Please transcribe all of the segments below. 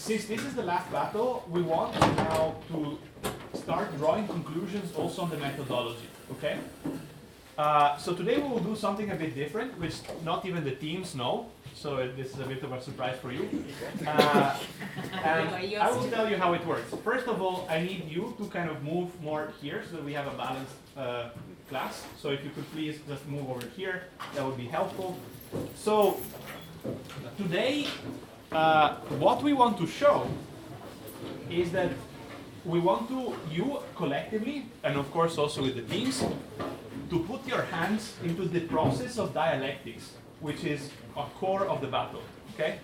since this is the last battle, we want now to start drawing conclusions also on the methodology, okay? So today we will do something a bit different, which not even the teams know, so this is a bit of a surprise for you. And I will tell you how it works. First of all, I need you to kind of move more here so that we have a balanced class. So if you could please just move over here, that would be helpful. So today, what we want to show is that we want to, you collectively, and of course also with the teams, to put your hands into the process of dialectics, which is a core of the battle, okay?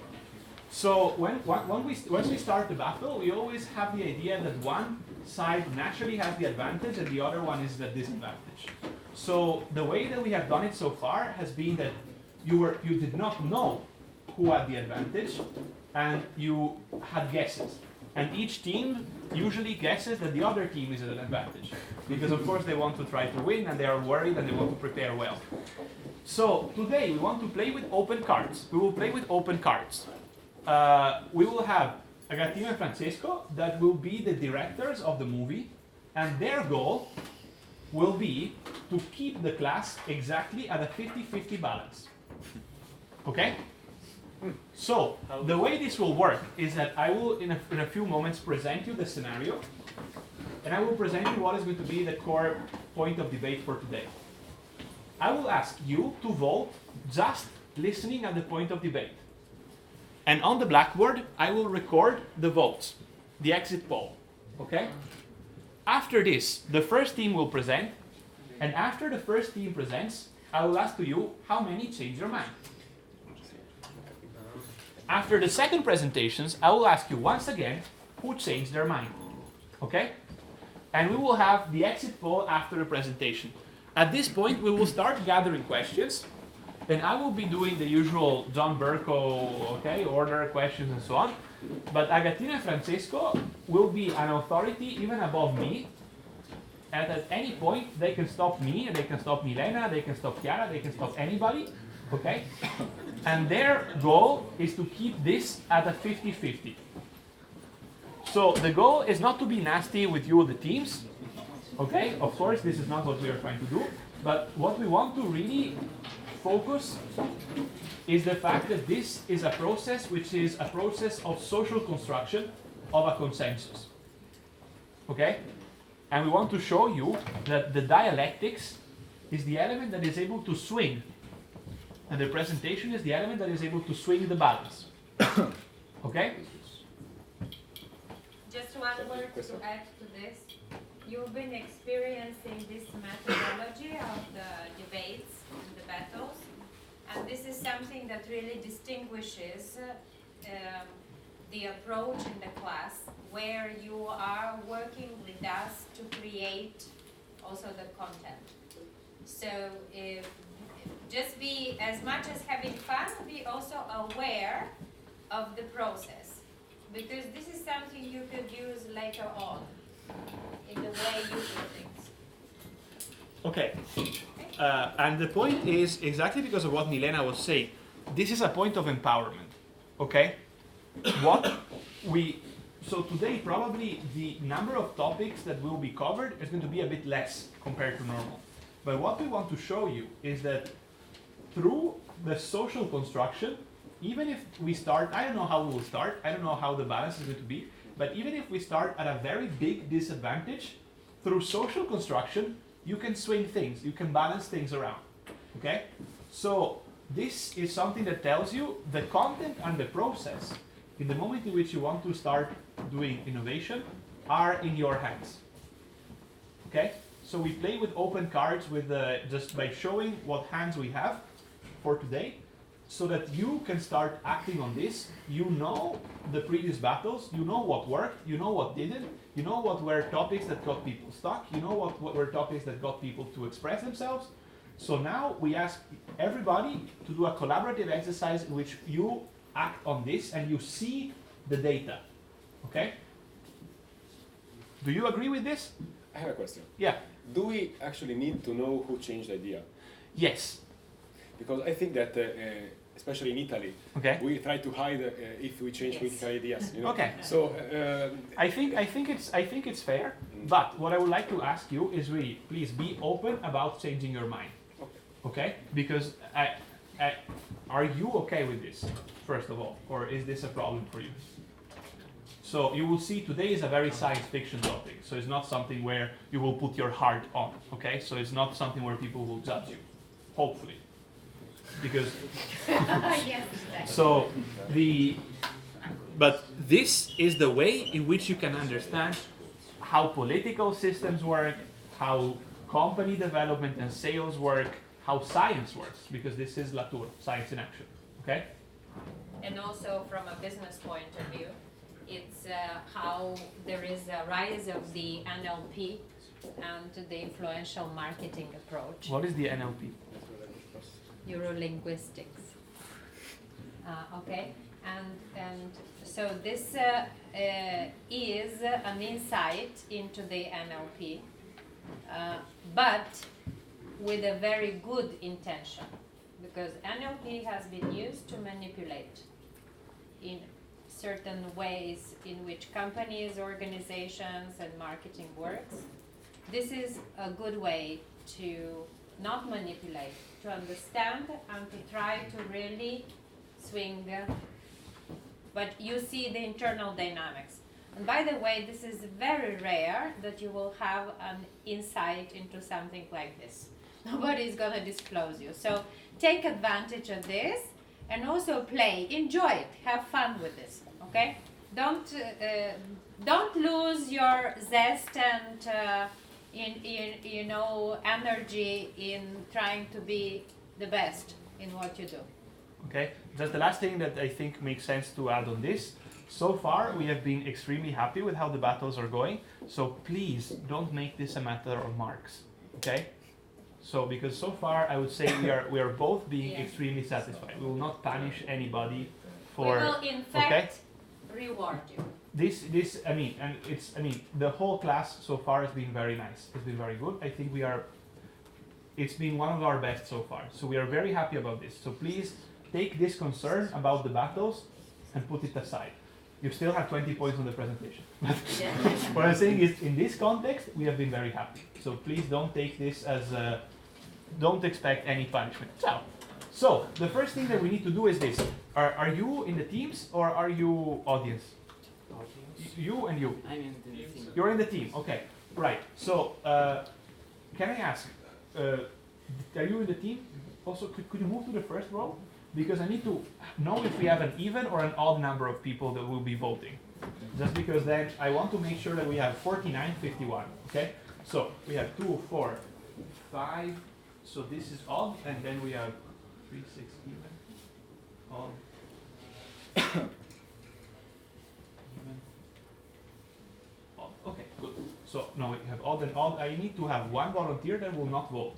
So once we start the battle, we always have the idea that one side naturally has the advantage and the other one is the disadvantage. So the way that we have done it so far has been that you did not know who had the advantage and you had guesses. And each team usually guesses that the other team is at an advantage. Because of course they want to try to win and they are worried and they want to prepare well. So today we want to play with open cards. We will play with open cards. We will have Agatina and Francesco that will be the directors of the movie, and their goal will be to keep the class exactly at a 50-50 balance. Okay? So the way this will work is that I will in a few moments present you the scenario, and I will present you what is going to be the core point of debate for today. I will ask you to vote just listening at the point of debate. And on the blackboard, I will record the votes, the exit poll, okay? After this, the first team will present, and after the first team presents, I will ask to you how many change your mind. After the second presentations, I will ask you once again who changed their mind, okay? And we will have the exit poll after the presentation. At this point, we will start gathering questions, and I will be doing the usual John Burko, okay, order questions and so on. But Agatina and Francesco will be an authority even above me, and at any point they can stop me, they can stop Milena, they can stop Chiara, they can stop anybody, okay? And their goal is to keep this at a 50-50. So the goal is not to be nasty with you, the teams, okay? Of course, this is not what we are trying to do, but what we want to really focus is the fact that this is a process which is a process of social construction of a consensus, okay? And we want to show you that the dialectics is the element that is able to swing, and the presentation is the element that is able to swing the balance, okay? Just one word to add to this. You've been experiencing this methodology of the debates and the battles, and this is something that really distinguishes the approach in the class, where you are working with us to create also the content. So just be, as much as having fun, be also aware of the process, because this is something you could use later on in the way you do things. Okay. And the point is exactly because of what Milena was saying. This is a point of empowerment. Okay? So today probably the number of topics that will be covered is going to be a bit less compared to normal. But what we want to show you is that through the social construction, even if we start, I don't know how we will start, I don't know how the balance is going to be, but even if we start at a very big disadvantage, through social construction, you can swing things, you can balance things around, okay? So this is something that tells you the content and the process, in the moment in which you want to start doing innovation, are in your hands, okay? So we play with open cards with just by showing what hands we have for today, so that you can start acting on this. You know the previous battles, you know what worked, you know what didn't, you know what were topics that got people stuck, you know what were topics that got people to express themselves. So now we ask everybody to do a collaborative exercise in which you act on this and you see the data, okay? Do you agree with this? I have a question. Yeah. Do we actually need to know who changed the idea? Yes. Because I think that especially in Italy, Okay. we try to hide if we change political ideas. You know? Okay. So I think it's fair. But what I would like to ask you is really, please be open about changing your mind. Okay? Because are you okay with this, first of all, or is this a problem for you? So you will see today is a very science fiction topic. So it's not something where you will put your heart on. Okay? So it's not something where people will judge you. Hopefully. Because Yes, exactly. so but this is the way in which you can understand how political systems work, how company development and sales work, how science works, because this is Latour, science in action. Okay? And also from a business point of view, it's how there is a rise of the NLP and the influential marketing approach. What is the NLP? Neurolinguistics. Okay, and so this is an insight into the NLP, but with a very good intention, because NLP has been used to manipulate in certain ways in which companies, organizations, and marketing works. This is a good way to not manipulate, to understand and to try to really swing, but you see the internal dynamics. And by the way, this is very rare that you will have an insight into something like this. Nobody's going to disclose you. So take advantage of this and also play, enjoy it, have fun with this, okay? Don't lose your zest and energy in trying to be the best in what you do. Okay, just the last thing that I think makes sense to add on this. So far, we have been extremely happy with how the battles are going. So please don't make this a matter of marks. Okay? So because so far, I would say we are both being extremely satisfied. We will not punish anybody for. We will in fact reward you. The whole class so far has been very nice. It's been very good. I think it's been one of our best so far. So we are very happy about this. So please take this concern about the battles and put it aside. You still have 20 points on the presentation. What I'm saying is, in this context, we have been very happy. So please don't take this as don't expect any punishment. So the first thing that we need to do is this. Are you in the teams or are you audience? You and you. I'm in the team. You're in the team. Okay. Right. So can I ask? Are you in the team? Also, could you move to the first row? Because I need to know if we have an even or an odd number of people that will be voting. Just because then I want to make sure that we have 49, 51. Okay? So we have 2, 4, 5. So this is odd, and then we have 3, 6, even. Odd. Even. Odd. Okay, good. So now we have odd and odd. I need to have one volunteer that will not vote.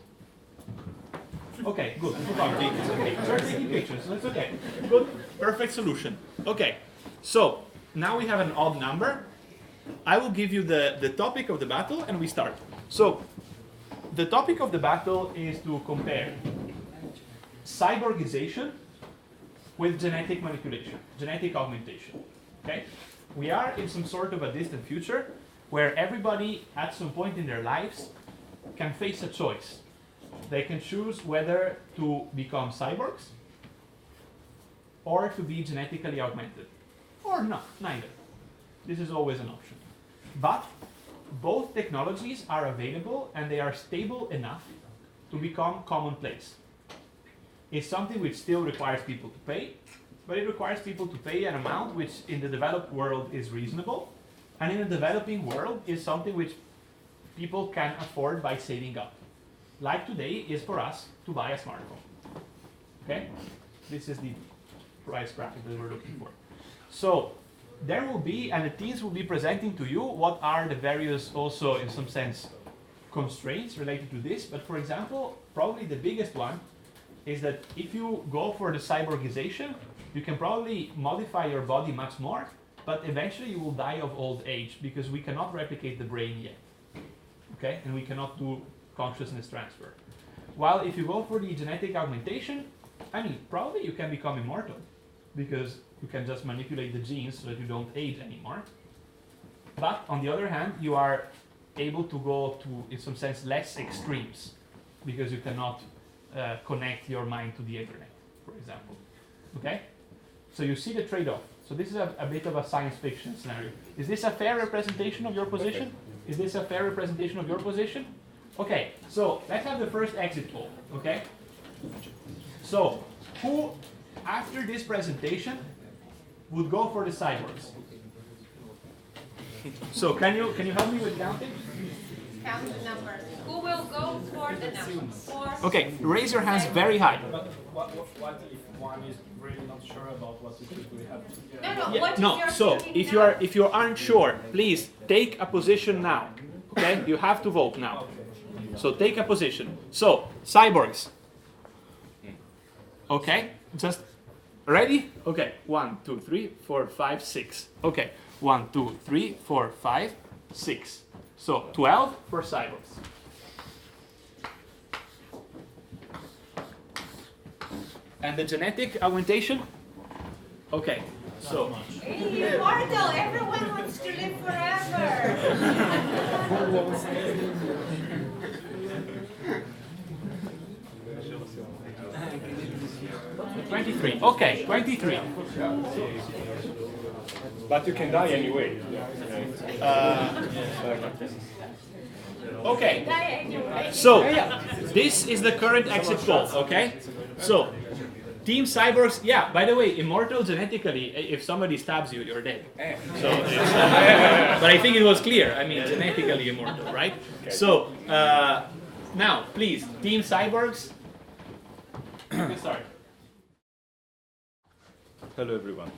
Okay, good. Start taking pictures. That's okay. Good. Perfect solution. Okay. So now we have an odd number. I will give you the topic of the battle and we start. So the topic of the battle is to compare cyborgization with genetic manipulation, genetic augmentation. Okay? We are in some sort of a distant future where everybody at some point in their lives can face a choice. They can choose whether to become cyborgs or to be genetically augmented. Or not, neither. This is always an option. But both technologies are available and they are stable enough to become commonplace. It's something which still requires people to pay, but it requires people to pay an amount which in the developed world is reasonable, and in the developing world is something which people can afford by saving up. Like today is for us to buy a smartphone. Okay? This is the price bracket that we're looking for. So there will be, and the teams will be presenting to you what are the various also in some sense constraints related to this. But for example, probably the biggest one is that if you go for the cyborgization, you can probably modify your body much more, but eventually you will die of old age because we cannot replicate the brain yet. Okay? And we cannot do consciousness transfer. While if you go for the genetic augmentation, I mean, probably you can become immortal because you can just manipulate the genes so that you don't age anymore. But on the other hand, you are able to go to, in some sense, less extremes because you cannot connect your mind to the internet, for example. Okay? So you see the trade-off. So this is a bit of a science fiction scenario. Is this a fair representation of your position? Is this a fair representation of your position? Okay, so let's have the first exit poll, okay? So, who, after this presentation, would go for the cyborgs? So, can you help me with counting? Count the numbers. Who will go for the numbers? Okay, raise your hands very high. But what if one is really not sure about what to do? We have to No, Yeah, what is no, your so thinking if you aren't sure, please take a position now. Okay? You have to vote now. So take a position. So, cyborgs. Okay, just ready? Okay, 1, 2, 3, 4, 5, 6. Okay, 1, 2, 3, 4, 5, 6. So 12 for cyborgs. And the genetic augmentation? Okay, so Hey, immortal! Everyone wants to live forever! 23. Okay, 23. But you can die anyway. Okay, Die anyway. so this is the current exit poll, okay? So, Team Cyborgs, yeah, by the way, immortal genetically, if somebody stabs you, you're dead. So, but I think it was clear, I mean, genetically immortal, right? So, now, please, Team Cyborgs, you can start. Hello everyone.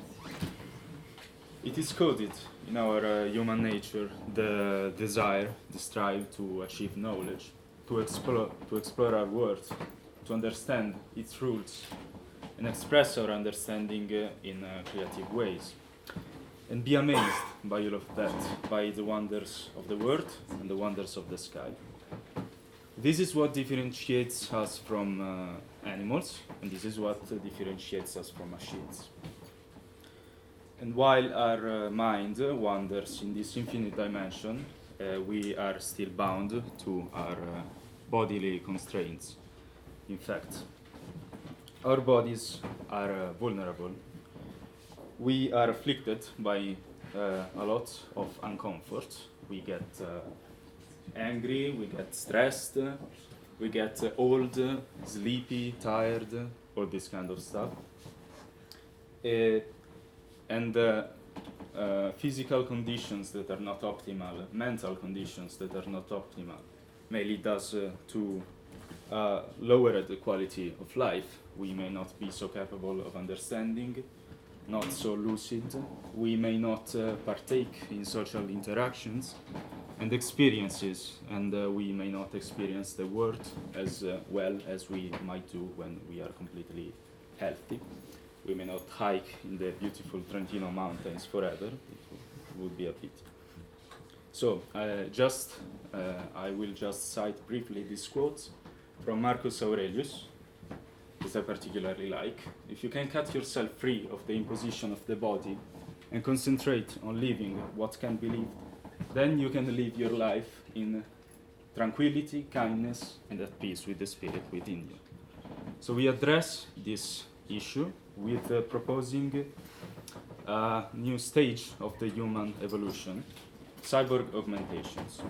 It is coded in our human nature, the desire, the strive to achieve knowledge, to explore our world, to understand its rules, and express our understanding in creative ways, and be amazed by all of that, by the wonders of the world and the wonders of the sky. This is what differentiates us from animals, and this is what differentiates us from machines. And while our mind wanders in this infinite dimension, we are still bound to our bodily constraints. In fact, our bodies are vulnerable. We are afflicted by a lot of uncomfort. We get angry, we get stressed, we get old, sleepy, tired, all this kind of stuff. And physical conditions that are not optimal, mental conditions that are not optimal, may lead us to lower the quality of life. We may not be so capable of understanding, not so lucid. We may not partake in social interactions and experiences, and we may not experience the world as well as we might do when we are completely healthy. We may not hike in the beautiful Trentino mountains forever. It would be a pity. So I will just cite briefly this quote from Marcus Aurelius, that I particularly like. If you can cut yourself free of the imposition of the body and concentrate on living what can be lived, then you can live your life in tranquility, kindness, and at peace with the spirit within you. So we address this issue with proposing a new stage of the human evolution, cyborg augmentations,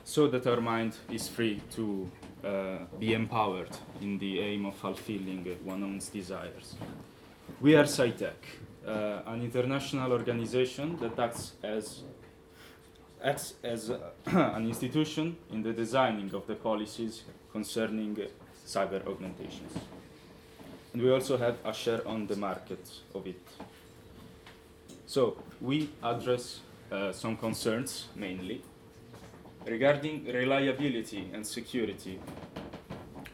so that our mind is free to be empowered in the aim of fulfilling one's own desires. We are SciTech, an international organization that acts as an institution in the designing of the policies concerning cyber augmentations. And we also have a share on the market of it. So we address some concerns mainly regarding reliability and security.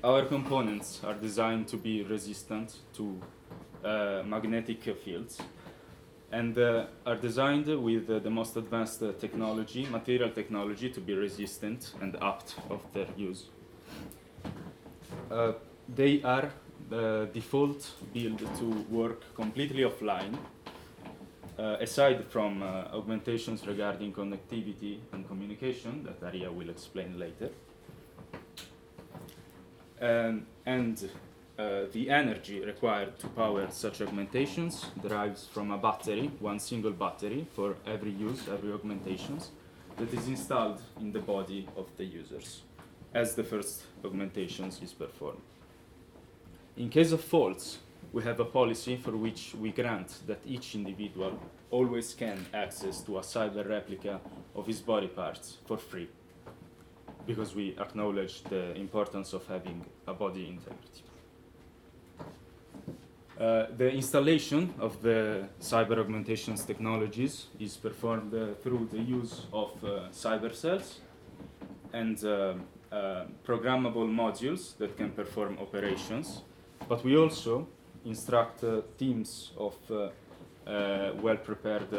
Our components are designed to be resistant to magnetic fields, and are designed with the most advanced technology, material technology, to be resistant and apt of their use. they are default built to work completely offline, aside from augmentations regarding connectivity and communication that Aria will explain later. The energy required to power such augmentations derives from a battery, one single battery for every use, every augmentations, that is installed in the body of the users as the first augmentations is performed. In case of faults, we have a policy for which we grant that each individual always can access to a cyber replica of his body parts for free, because we acknowledge the importance of having a body integrity. The installation of the cyber augmentations technologies is performed through the use of cyber cells and programmable modules that can perform operations, but we also instruct teams of well-prepared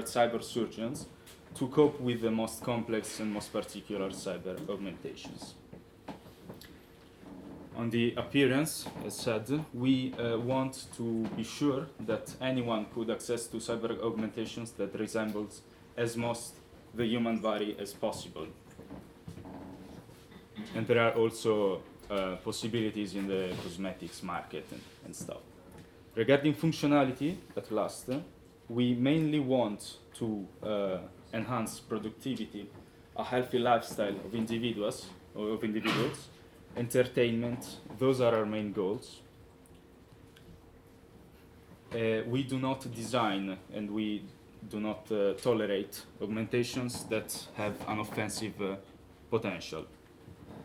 cyber surgeons to cope with the most complex and most particular cyber augmentations. On the appearance, as said, we want to be sure that anyone could access to cyber augmentations that resembles as most the human body as possible. And there are also possibilities in the cosmetics market and stuff. Regarding functionality, at last, we mainly want to enhance productivity, a healthy lifestyle of individuals, entertainment. Those are our main goals. We do not design and we do not tolerate augmentations that have an offensive potential,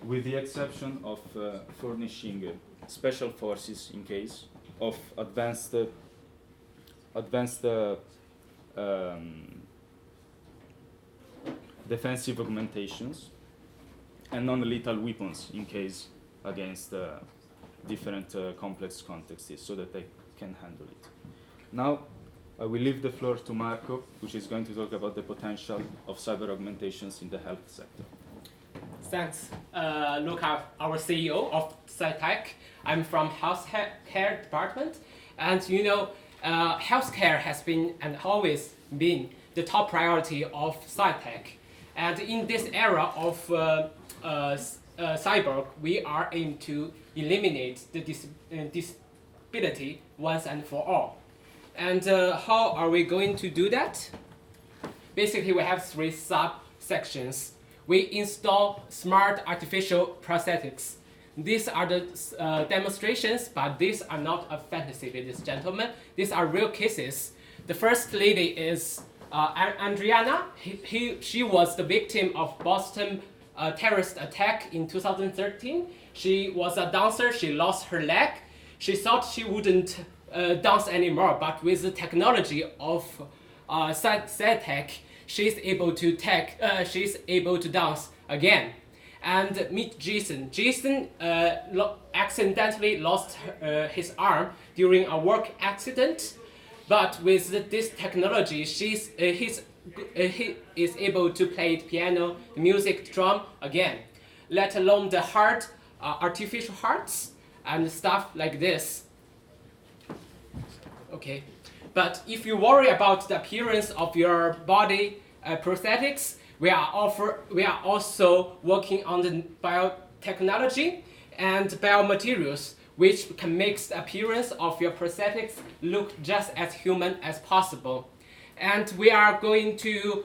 with the exception of furnishing special forces in case of advanced defensive augmentations, and non-lethal weapons in case against different complex contexts, so that they can handle it. Now, I will leave the floor to Marco, which is going to talk about the potential of cyber augmentations in the health sector. Thanks, Luca, our CEO of SciTech. I'm from healthcare department, and you know, healthcare has been and always been the top priority of SciTech. And in this era of cyborg, we are aiming to eliminate the disability once and for all. And how are we going to do that? Basically, we have three subsections. We install smart artificial prosthetics. These are the demonstrations, but these are not a fantasy, ladies and gentlemen. These are real cases. The first lady is Andriana. She was the victim of Boston terrorist attack in 2013. She was a dancer. She lost her leg. She thought she wouldn't dance anymore, but with the technology of SciTech, she's able to dance again. And meet Jason. Jason accidentally lost his arm during a work accident, but with this technology, he is able to play piano, music, drum again. Let alone the heart, artificial hearts, and stuff like this. Okay, but if you worry about the appearance of your body prosthetics, we are also working on the biotechnology and biomaterials, which can make the appearance of your prosthetics look just as human as possible. And we are going to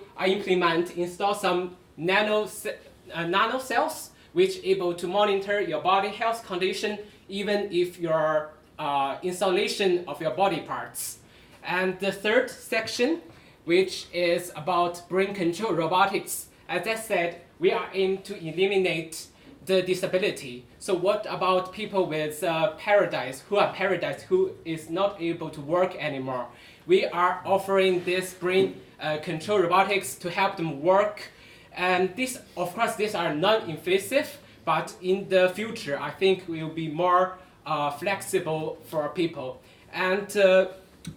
install some nano cells, which able to monitor your body health condition, even if your installation of your body parts. And the third section, which is about brain control robotics. As I said, we are aiming to eliminate the disability. So what about people with paralyzed, who is not able to work anymore? We are offering this brain control robotics to help them work. And this, of course, these are non-invasive, but in the future, I think will be more flexible for people. And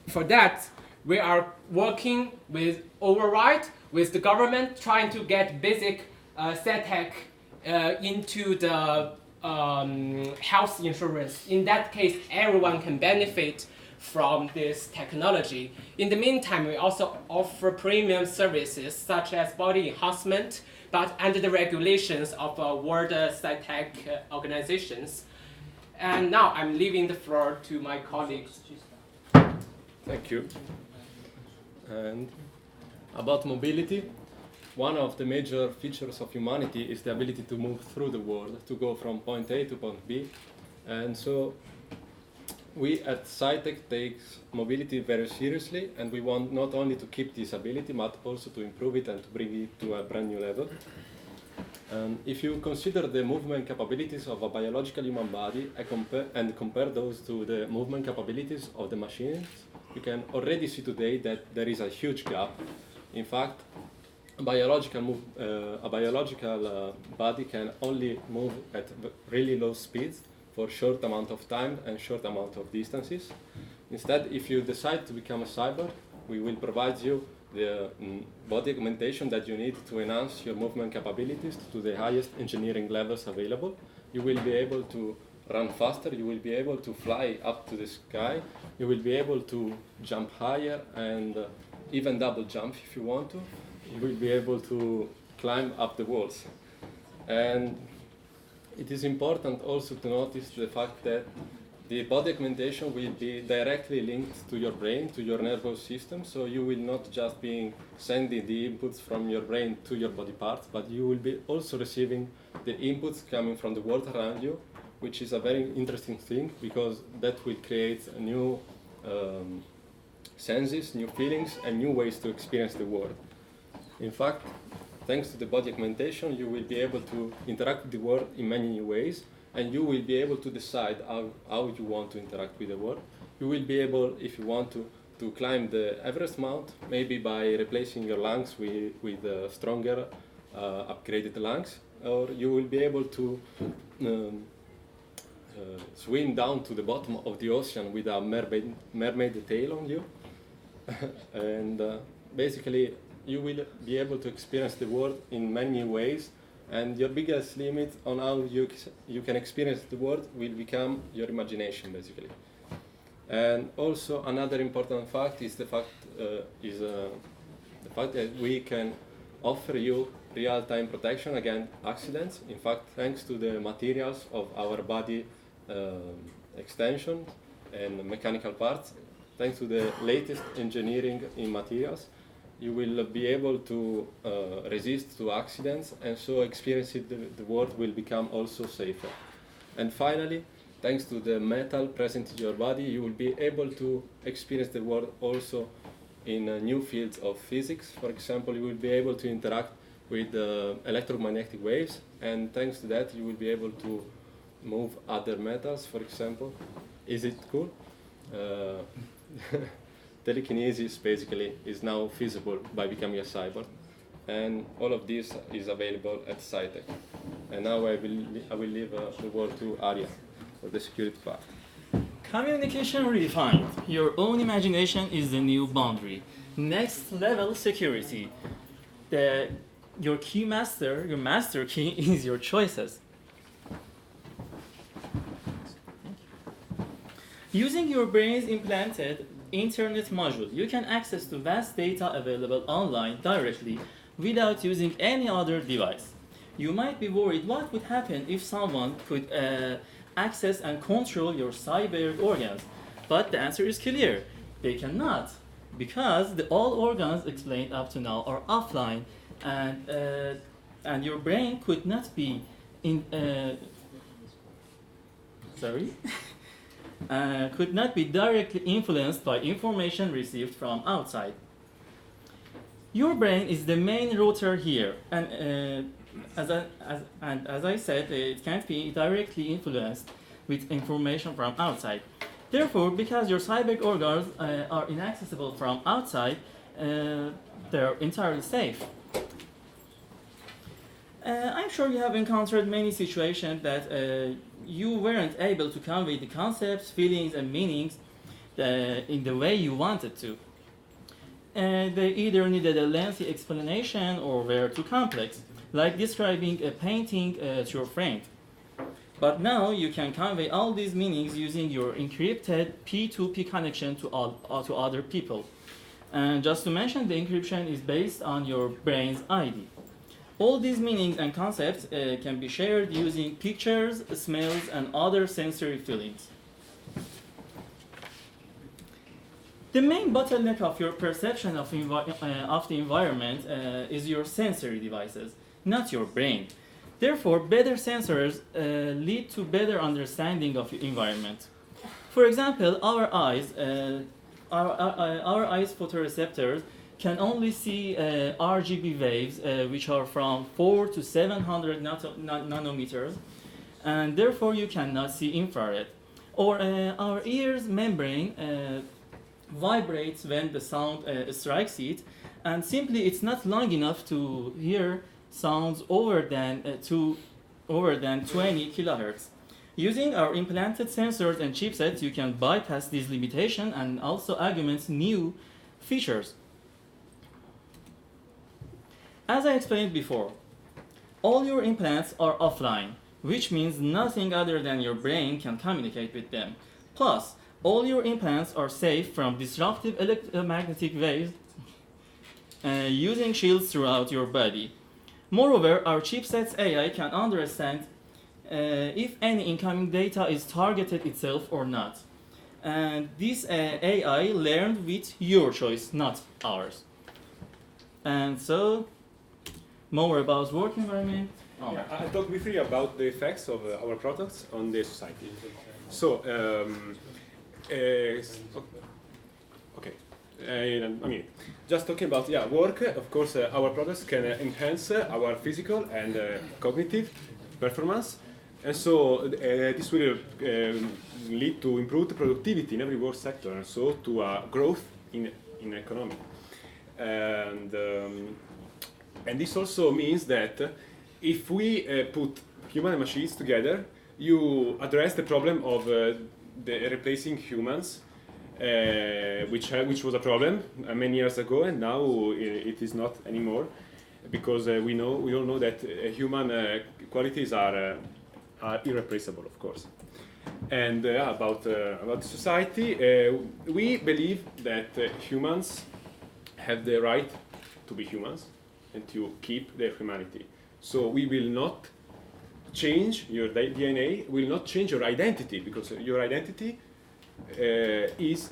for that, we are working with override with the government, trying to get basic SciTech into the health insurance. In that case, everyone can benefit from this technology. In the meantime, we also offer premium services such as body enhancement, but under the regulations of World Sci-Tech organizations. And now I'm leaving the floor to my colleagues. Thank you. And about mobility, one of the major features of humanity is the ability to move through the world, to go from point A to point B. And so we at SciTech take mobility very seriously, and we want not only to keep this ability, but also to improve it and to bring it to a brand new level. If you consider the movement capabilities of a biological human body and compare those to the movement capabilities of the machines, you can already see today that there is a huge gap. In fact, a biological body can only move at really low speeds for short amount of time and short amount of distances. Instead, if you decide to become a cyborg, we will provide you the body augmentation that you need to enhance your movement capabilities to the highest engineering levels available. You will be able to run faster, you will be able to fly up to the sky, you will be able to jump higher and even double jump if you want to. You will be able to climb up the walls. And it is important also to notice the fact that the body augmentation will be directly linked to your brain, to your nervous system, so you will not just be sending the inputs from your brain to your body parts, but you will be also receiving the inputs coming from the world around you, which is a very interesting thing because that will create new senses, new feelings, and new ways to experience the world. In fact, thanks to the body augmentation, you will be able to interact with the world in many new ways, and you will be able to decide how you want to interact with the world. You will be able, if you want to climb the Everest Mount, maybe by replacing your lungs with stronger, upgraded lungs, or you will be able to swim down to the bottom of the ocean with a mermaid tail on you. And basically, you will be able to experience the world in many ways, and your biggest limit on how you can experience the world will become your imagination, basically. And also another important fact is the fact that we can offer you real-time protection against accidents. In fact, thanks to the materials of our body extension and mechanical parts, thanks to the latest engineering in materials, you will be able to resist to accidents, and so experiencing the world will become also safer. And finally, thanks to the metal present in your body, you will be able to experience the world also in new fields of physics. For example, you will be able to interact with electromagnetic waves, and thanks to that, you will be able to move other metals, for example. Is it cool? Telekinesis basically is now feasible by becoming a cyborg, and all of this is available at SciTech. And now I will leave the word to Arya for the security part. Communication redefined. Your own imagination is the new boundary. Next level security. Your master key is your choices. Using your brain's implanted internet module, you can access to vast data available online directly without using any other device. You might be worried what would happen if someone could access and control your cyber organs, but the answer is clear. They cannot, because all organs explained up to now are offline, and your brain could not be could not be directly influenced by information received from outside. Your brain is the main router here, and as I said, it can't be directly influenced with information from outside. Therefore, because your cyber organs are inaccessible from outside, they're entirely safe. I'm sure you have encountered many situations that you weren't able to convey the concepts, feelings, and meanings in the way you wanted to. They either needed a lengthy explanation or were too complex, like describing a painting to your friend. But now you can convey all these meanings using your encrypted P2P connection to other people. And just to mention, the encryption is based on your brain's ID. All these meanings and concepts can be shared using pictures, smells, and other sensory feelings. The main bottleneck of your perception of the environment is your sensory devices, not your brain. Therefore, better sensors lead to better understanding of your environment. For example, our eyes photoreceptors can only see RGB waves, which are from 4 to 700 nanometers, and therefore you cannot see infrared. Or our ears membrane vibrates when the sound strikes it, and simply it's not long enough to hear sounds over than 20 kilohertz. Using our implanted sensors and chipsets, you can bypass this limitation and also augment new features. As I explained before, all your implants are offline, which means nothing other than your brain can communicate with them. Plus, all your implants are safe from disruptive electromagnetic waves using shields throughout your body. Moreover, our chipset's AI can understand if any incoming data is targeted itself or not. And this AI learned with your choice, not ours. And so, more about work environment. Oh. Yeah, I'll talk briefly about the effects of our products on the society. So, okay. I mean, just talking about work. Of course, our products can enhance our physical and cognitive performance, and so this will lead to improved productivity in every work sector, and so to growth in economy. And this also means that if we put human and machines together, you address the problem of the replacing humans, which was a problem many years ago, and now it is not anymore, because we all know that human qualities are irreplaceable, of course. And about society, we believe that humans have the right to be humans and to keep their humanity. So we will not change your DNA, will not change your identity, because your identity is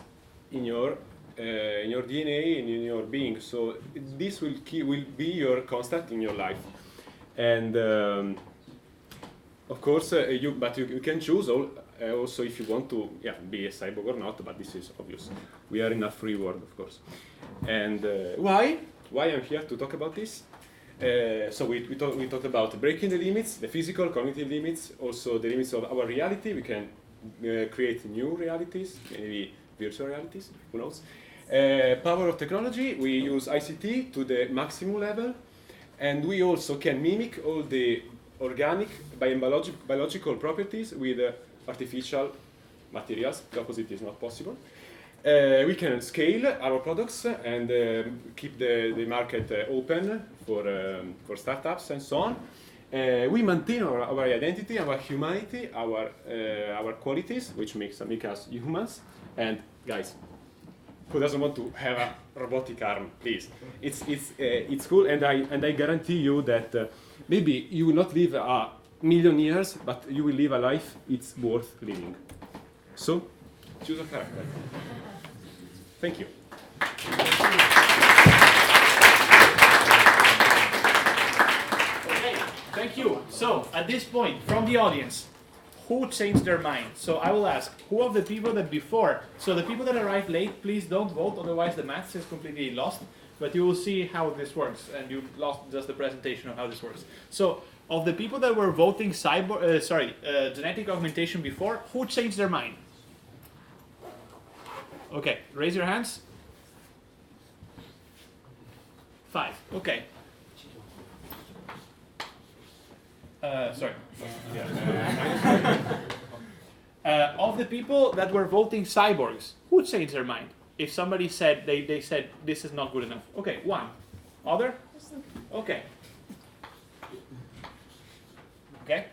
in your DNA and in your being. So this will be your constant in your life. And of course, you can choose also if you want to be a cyborg or not. But this is obvious. We are in a free world, of course. And why I'm here to talk about this? So we talked about breaking the limits, the physical, cognitive limits, also the limits of our reality. We can create new realities, maybe virtual realities, who knows. Power of technology, we use ICT to the maximum level, and we also can mimic all the organic, biological properties with artificial materials. The opposite is not possible. We can scale our products and keep the market open for startups and so on. We maintain our identity, our humanity, our qualities, which make us humans. And guys, who doesn't want to have a robotic arm? Please, it's cool, and I guarantee you that maybe you will not live 1,000,000 years, but you will live a life it's worth living. So, choose a character. Thank you. Okay, thank you. So, at this point, from the audience, who changed their mind? So I will ask, who of the people that before, so the people that arrived late, please don't vote, otherwise the maths is completely lost, but you will see how this works, and you lost just the presentation of how this works. So, of the people that were voting genetic augmentation before, who changed their mind? Okay, raise your hands. 5, okay. Sorry. Of the people that were voting cyborgs, who changed their mind? If somebody said, they said, this is not good enough. Okay, 1. Other? Okay. Okay.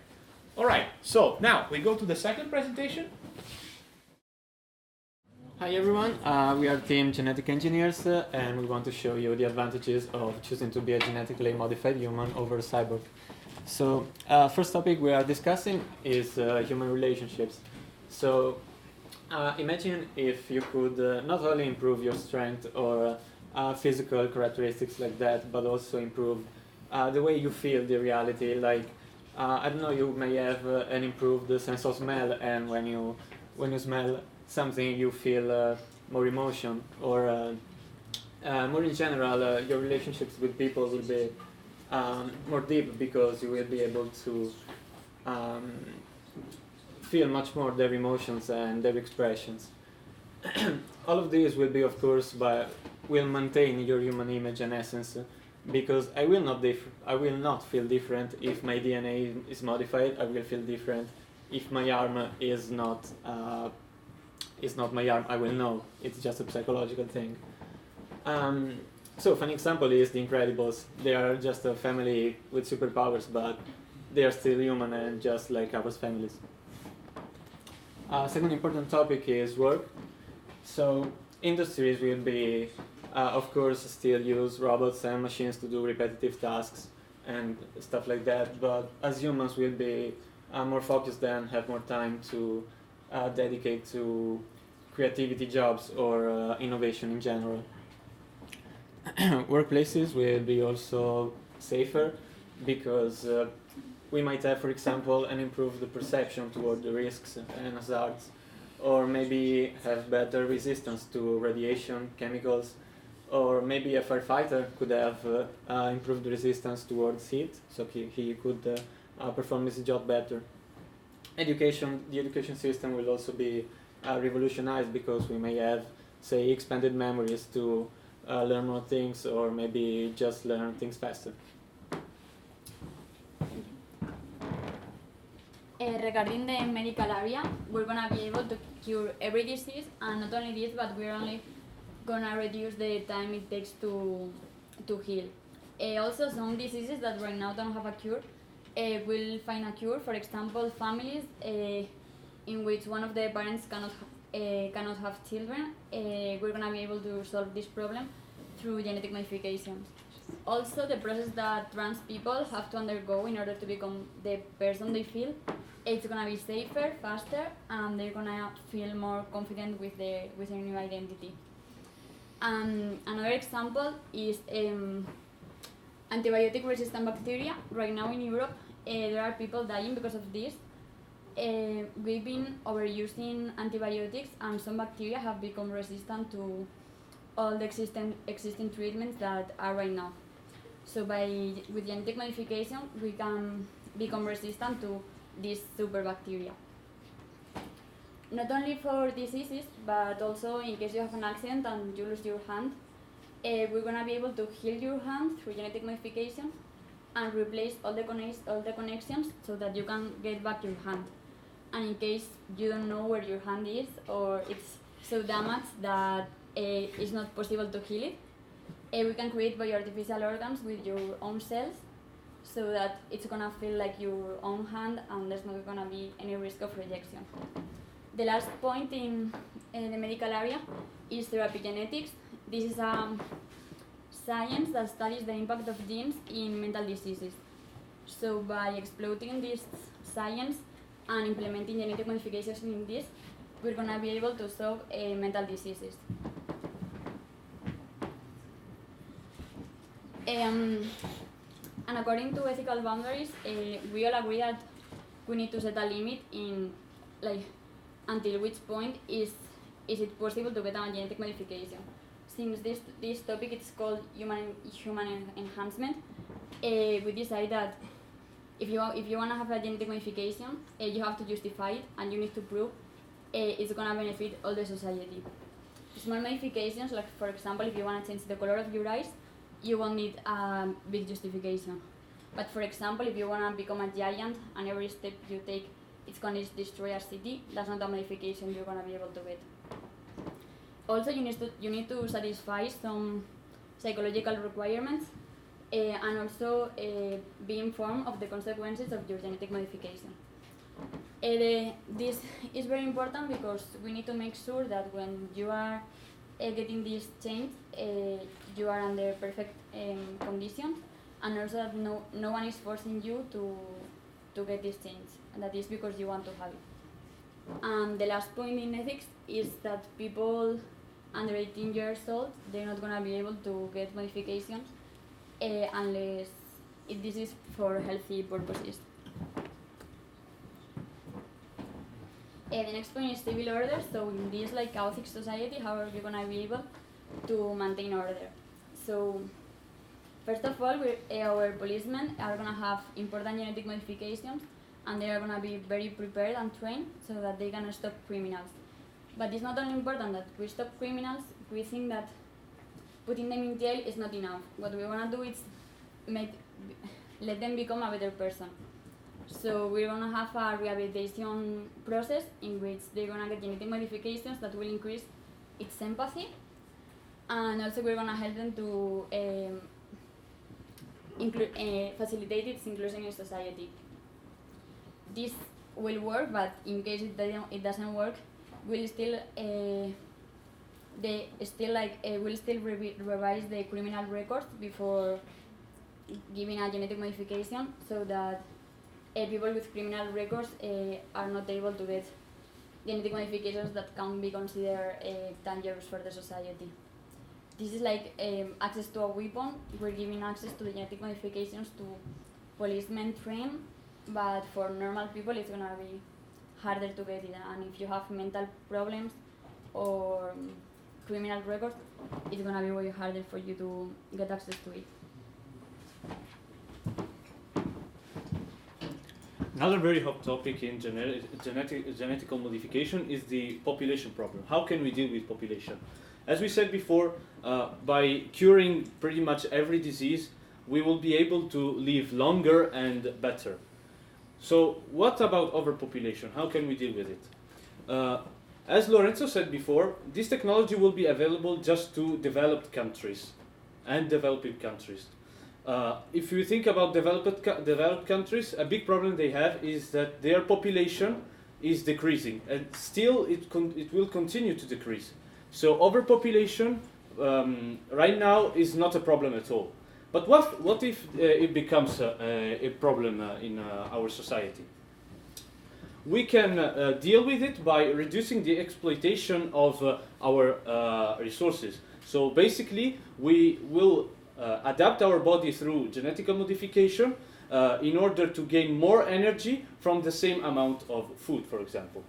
All right, so now we go to the second presentation. Hi everyone, we are Team Genetic Engineers and we want to show you the advantages of choosing to be a genetically modified human over a cyborg. So, first topic we are discussing is human relationships. So, imagine if you could not only improve your strength or physical characteristics like that, but also improve the way you feel the reality. Like, I don't know, you may have an improved sense of smell, and when you smell something, you feel more emotion, or more in general, your relationships with people will be more deep because you will be able to feel much more their emotions and their expressions. All of these will be, of course, will maintain your human image and essence, because I will not feel different if my DNA is modified. I will feel different if my arm is not my arm. I will know. It's just a psychological thing. So, an example is The Incredibles. They are just a family with superpowers, but they are still human and just like our families. Second important topic is work. So, industries will be, of course, still use robots and machines to do repetitive tasks and stuff like that, but as humans we'll be more focused and have more time to dedicate to creativity jobs or innovation in general. Workplaces will be also safer because we might have, for example, an improved perception toward the risks and hazards, or maybe have better resistance to radiation, chemicals, or maybe a firefighter could have improved resistance towards heat, so he could perform his job better. The education system will also be revolutionized because we may have, say, expanded memories to learn more things, or maybe just learn things faster. Regarding the medical area, we're going to be able to cure every disease, and not only this, but we're only going to reduce the time it takes to heal. Also, some diseases that right now don't have a cure will find a cure. For example, families in which one of the parents cannot have children, we're going to be able to solve this problem through genetic modifications. Also, the process that trans people have to undergo in order to become the person they feel, it's going to be safer, faster, and they're going to feel more confident with their new identity. Another example is antibiotic-resistant bacteria. Right now in Europe, there are people dying because of this. We've been overusing antibiotics, and some bacteria have become resistant to all the existing treatments that are right now. So with genetic modification, we can become resistant to these super bacteria. Not only for diseases, but also in case you have an accident and you lose your hand, we're going to be able to heal your hand through genetic modification and replace all the connections so that you can get back your hand. And in case you don't know where your hand is, or it's so damaged that it's not possible to heal it, we can create bioartificial organs with your own cells, so that it's gonna feel like your own hand and there's not gonna be any risk of rejection. The last point in the medical area is therapy genetics. This is a science that studies the impact of genes in mental diseases. So by exploiting this science and implementing genetic modifications in this, we're gonna be able to solve mental diseases. And according to ethical boundaries, we all agree that we need to set a limit in, like, until which point is it possible to get a genetic modification. Since this topic is called human enhancement, we decide that if you want to have a genetic modification, you have to justify it, and you need to prove it's going to benefit all the society. Small modifications, like for example, if you want to change the color of your eyes, you won't need a big justification. But for example, if you want to become a giant and every step you take it's going to destroy a city, that's not a modification you're going to be able to get. Also, you need to satisfy some psychological requirements and also be informed of the consequences of your genetic modification. This is very important because we need to make sure that when you are getting this change, you are under perfect conditions, and also that no one is forcing you to get this change, and that is because you want to have it. And the last point in ethics is that people under 18 years old, they're not going to be able to get modifications unless this is for healthy purposes. The next point is civil order. So in this chaotic society, how are you going to be able to maintain order? So first of all, our policemen are going to have important genetic modifications, and they are going to be very prepared and trained so that they can stop criminals. But it's not only important that we stop criminals, we think that putting them in jail is not enough. What we want to do is let them become a better person. So we're going to have a rehabilitation process in which they're going to get genetic modifications that will increase its empathy, and also we're going to help them to facilitate its inclusion in society. This will work, but in case it doesn't work, we'll still revise the criminal records before giving a genetic modification, so that people with criminal records are not able to get genetic modifications that can be considered dangerous for the society. This is access to a weapon. We're giving access to the genetic modifications to policemen trained, but for normal people it's gonna be harder to get it. And if you have mental problems or criminal records, it's gonna be way harder for you to get access to it. Another very hot topic in genetical modification is the population problem. How can we deal with population? As we said before, by curing pretty much every disease, we will be able to live longer and better. So what about overpopulation? How can we deal with it? As Lorenzo said before, this technology will be available just to developed countries and developing countries. If you think about developed countries, a big problem they have is that their population is decreasing, and still it will continue to decrease. So overpopulation right now is not a problem at all. But what if it becomes a problem in our society? We can deal with it by reducing the exploitation of our resources. So basically, we will adapt our body through genetic modification in order to gain more energy from the same amount of food, for example.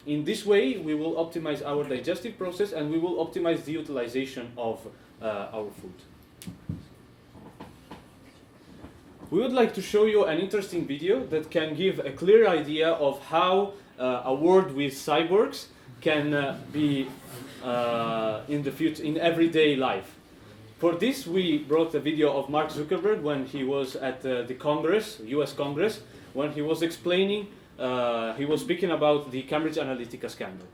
In this way, we will optimize our digestive process and we will optimize the utilization of our food. We would like to show you an interesting video that can give a clear idea of how a world with cyborgs can be in the future, in everyday life. For this, we brought a video of Mark Zuckerberg when he was at the Congress, US Congress, when he was explaining, he was speaking about the Cambridge Analytica scandal.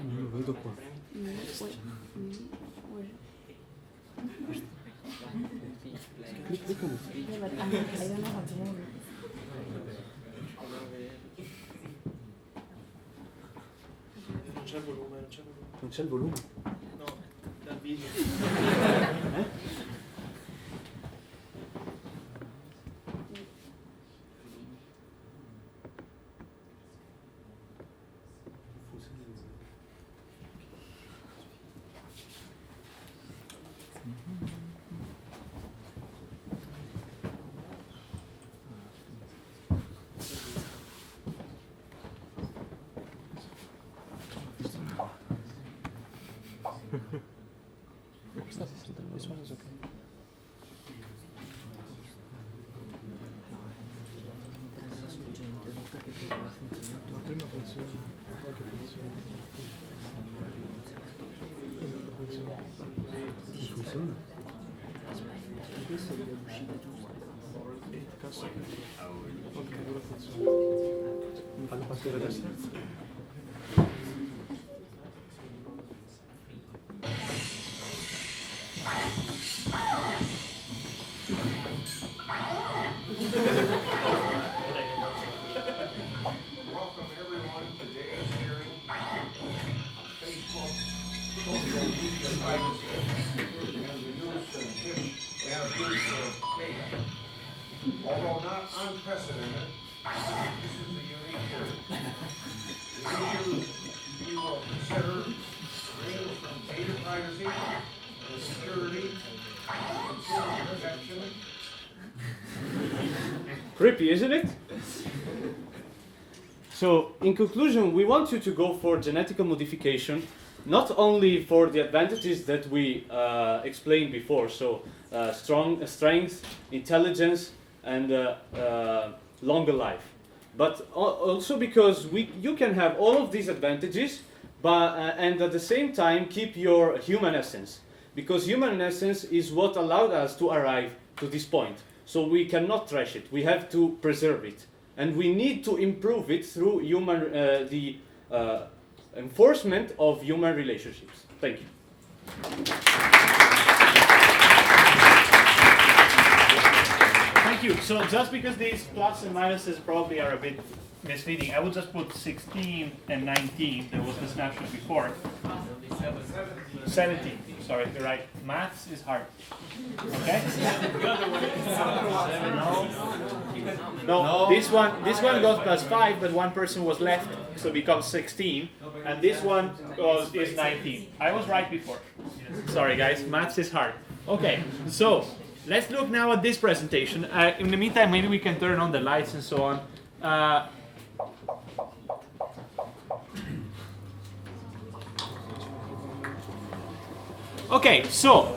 Non lo vedo qua. Non c'è il volume. No, dal video. This one is okay. Funziona? Questo deve uscire giusto. Cazzo. Ok, ora funziona. Mi fanno partire adesso. use of data. Although not unprecedented, this is a unique area. The issues you will consider range from data privacy to security, consumer protection. Creepy, isn't it? So, in conclusion, we want you to go for genetical modification, not only for the advantages that we explained before, so strength, intelligence, and longer life, but also because you can have all of these advantages, but and at the same time keep your human essence, because human essence is what allowed us to arrive to this point. So we cannot trash it. We have to preserve it, and we need to improve it through the enforcement of human relationships. Thank you. Thank you. So just because these plus and minuses probably are a bit misleading, I would just put 16 and 19. There was the snapshot before. 17. Sorry, you're right. Maths is hard. Okay? No, this one goes plus 5, but one person was left, so it becomes 16. And this one is 19. I was right before. Sorry guys, maths is hard. Okay, so let's look now at this presentation. In the meantime, maybe we can turn on the lights and so on. Okay, so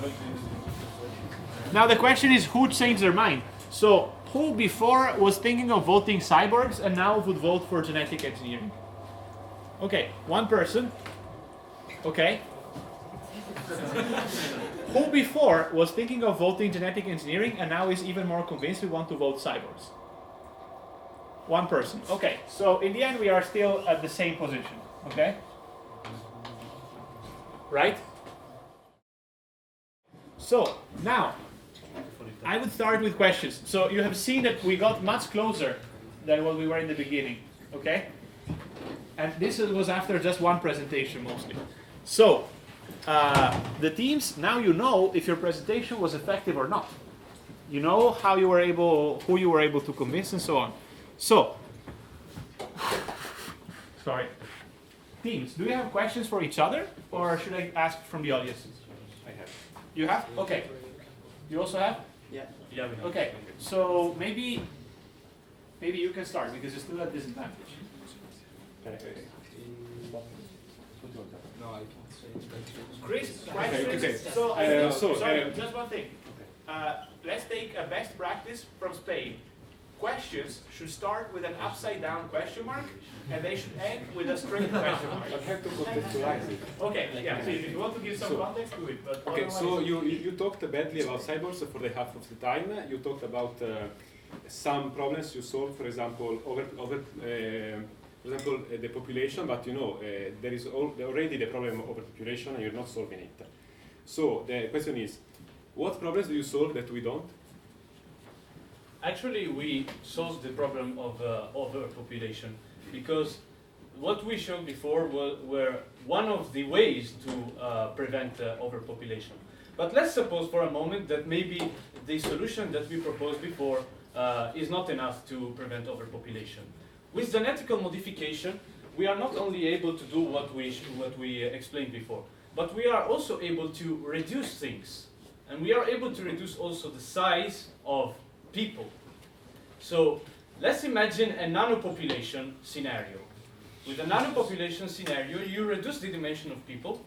now the question is, who changed their mind? So who before was thinking of voting cyborgs and now would vote for genetic engineering? Okay, one person. Okay. Who before was thinking of voting genetic engineering and now is even more convinced we want to vote cyborgs? One person. Okay, so in the end we are still at the same position. Okay? Right? So now, I would start with questions. So you have seen that we got much closer than what we were in the beginning, okay? And this was after just one presentation mostly. So, the teams, now you know if your presentation was effective or not. You know how you were able, who you were able to convince and so on. So, sorry. Teams, do you have questions for each other or should I ask from the audience? I have. You have? Okay. You also have? Yeah. Yeah. Okay. So maybe you can start because you're still at disadvantage. No, I can't say. Chris, questions? So, sorry, just one thing. Let's take a best practice from Spain. Questions should start with an upside down question mark and they should end with a straight question mark. I have to contextualize it. Okay, yeah, so if you want to give some context to it. But okay, so you talked badly about cyborgs for the half of the time. You talked about some problems you solved, for example, the population, but you know, there is already the problem of overpopulation and you're not solving it. So the question is, what problems do you solve that we don't? Actually, we solved the problem of overpopulation because what we showed before were one of the ways to prevent overpopulation. But let's suppose for a moment that maybe the solution that we proposed before is not enough to prevent overpopulation. With genetical modification, we are not only able to do what we explained before, but we are also able to reduce things. And we are able to reduce also the size of people. So let's imagine a nanopopulation scenario. With a nanopopulation scenario, you reduce the dimension of people.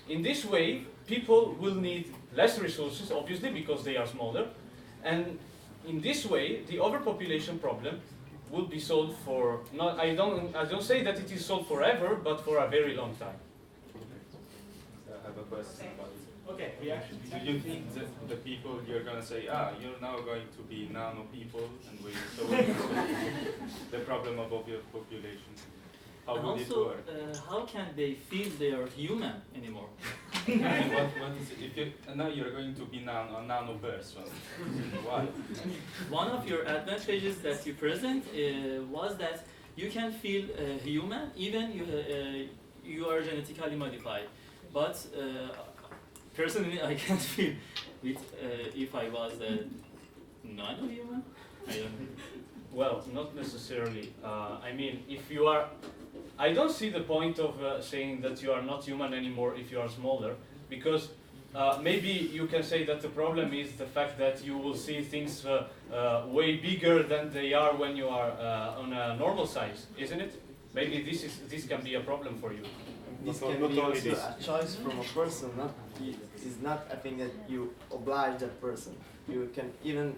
In this way, people will need less resources, obviously, because they are smaller. And in this way, the overpopulation problem will be solved for, I don't say that it is solved forever, but for a very long time. I have a question about it. Okay, reaction. Do you think that the people you're going to say, you're now going to be nano people and we solve the problem of overpopulation? How And would it also, work? how can they feel they are human anymore? I mean, what is it? If you, now you're going to be a nano person. Why? One of your advantages that you present was that you can feel human even you are genetically modified. But personally, I can't feel with if I was a non-human. I don't know. Well, not necessarily. I mean, if you are, I don't see the point of saying that you are not human anymore if you are smaller, because maybe you can say that the problem is the fact that you will see things way bigger than they are when you are on a normal size, isn't it? Maybe this can be a problem for you. This can be also a choice from a person, not it's not a thing that you oblige that person. You can even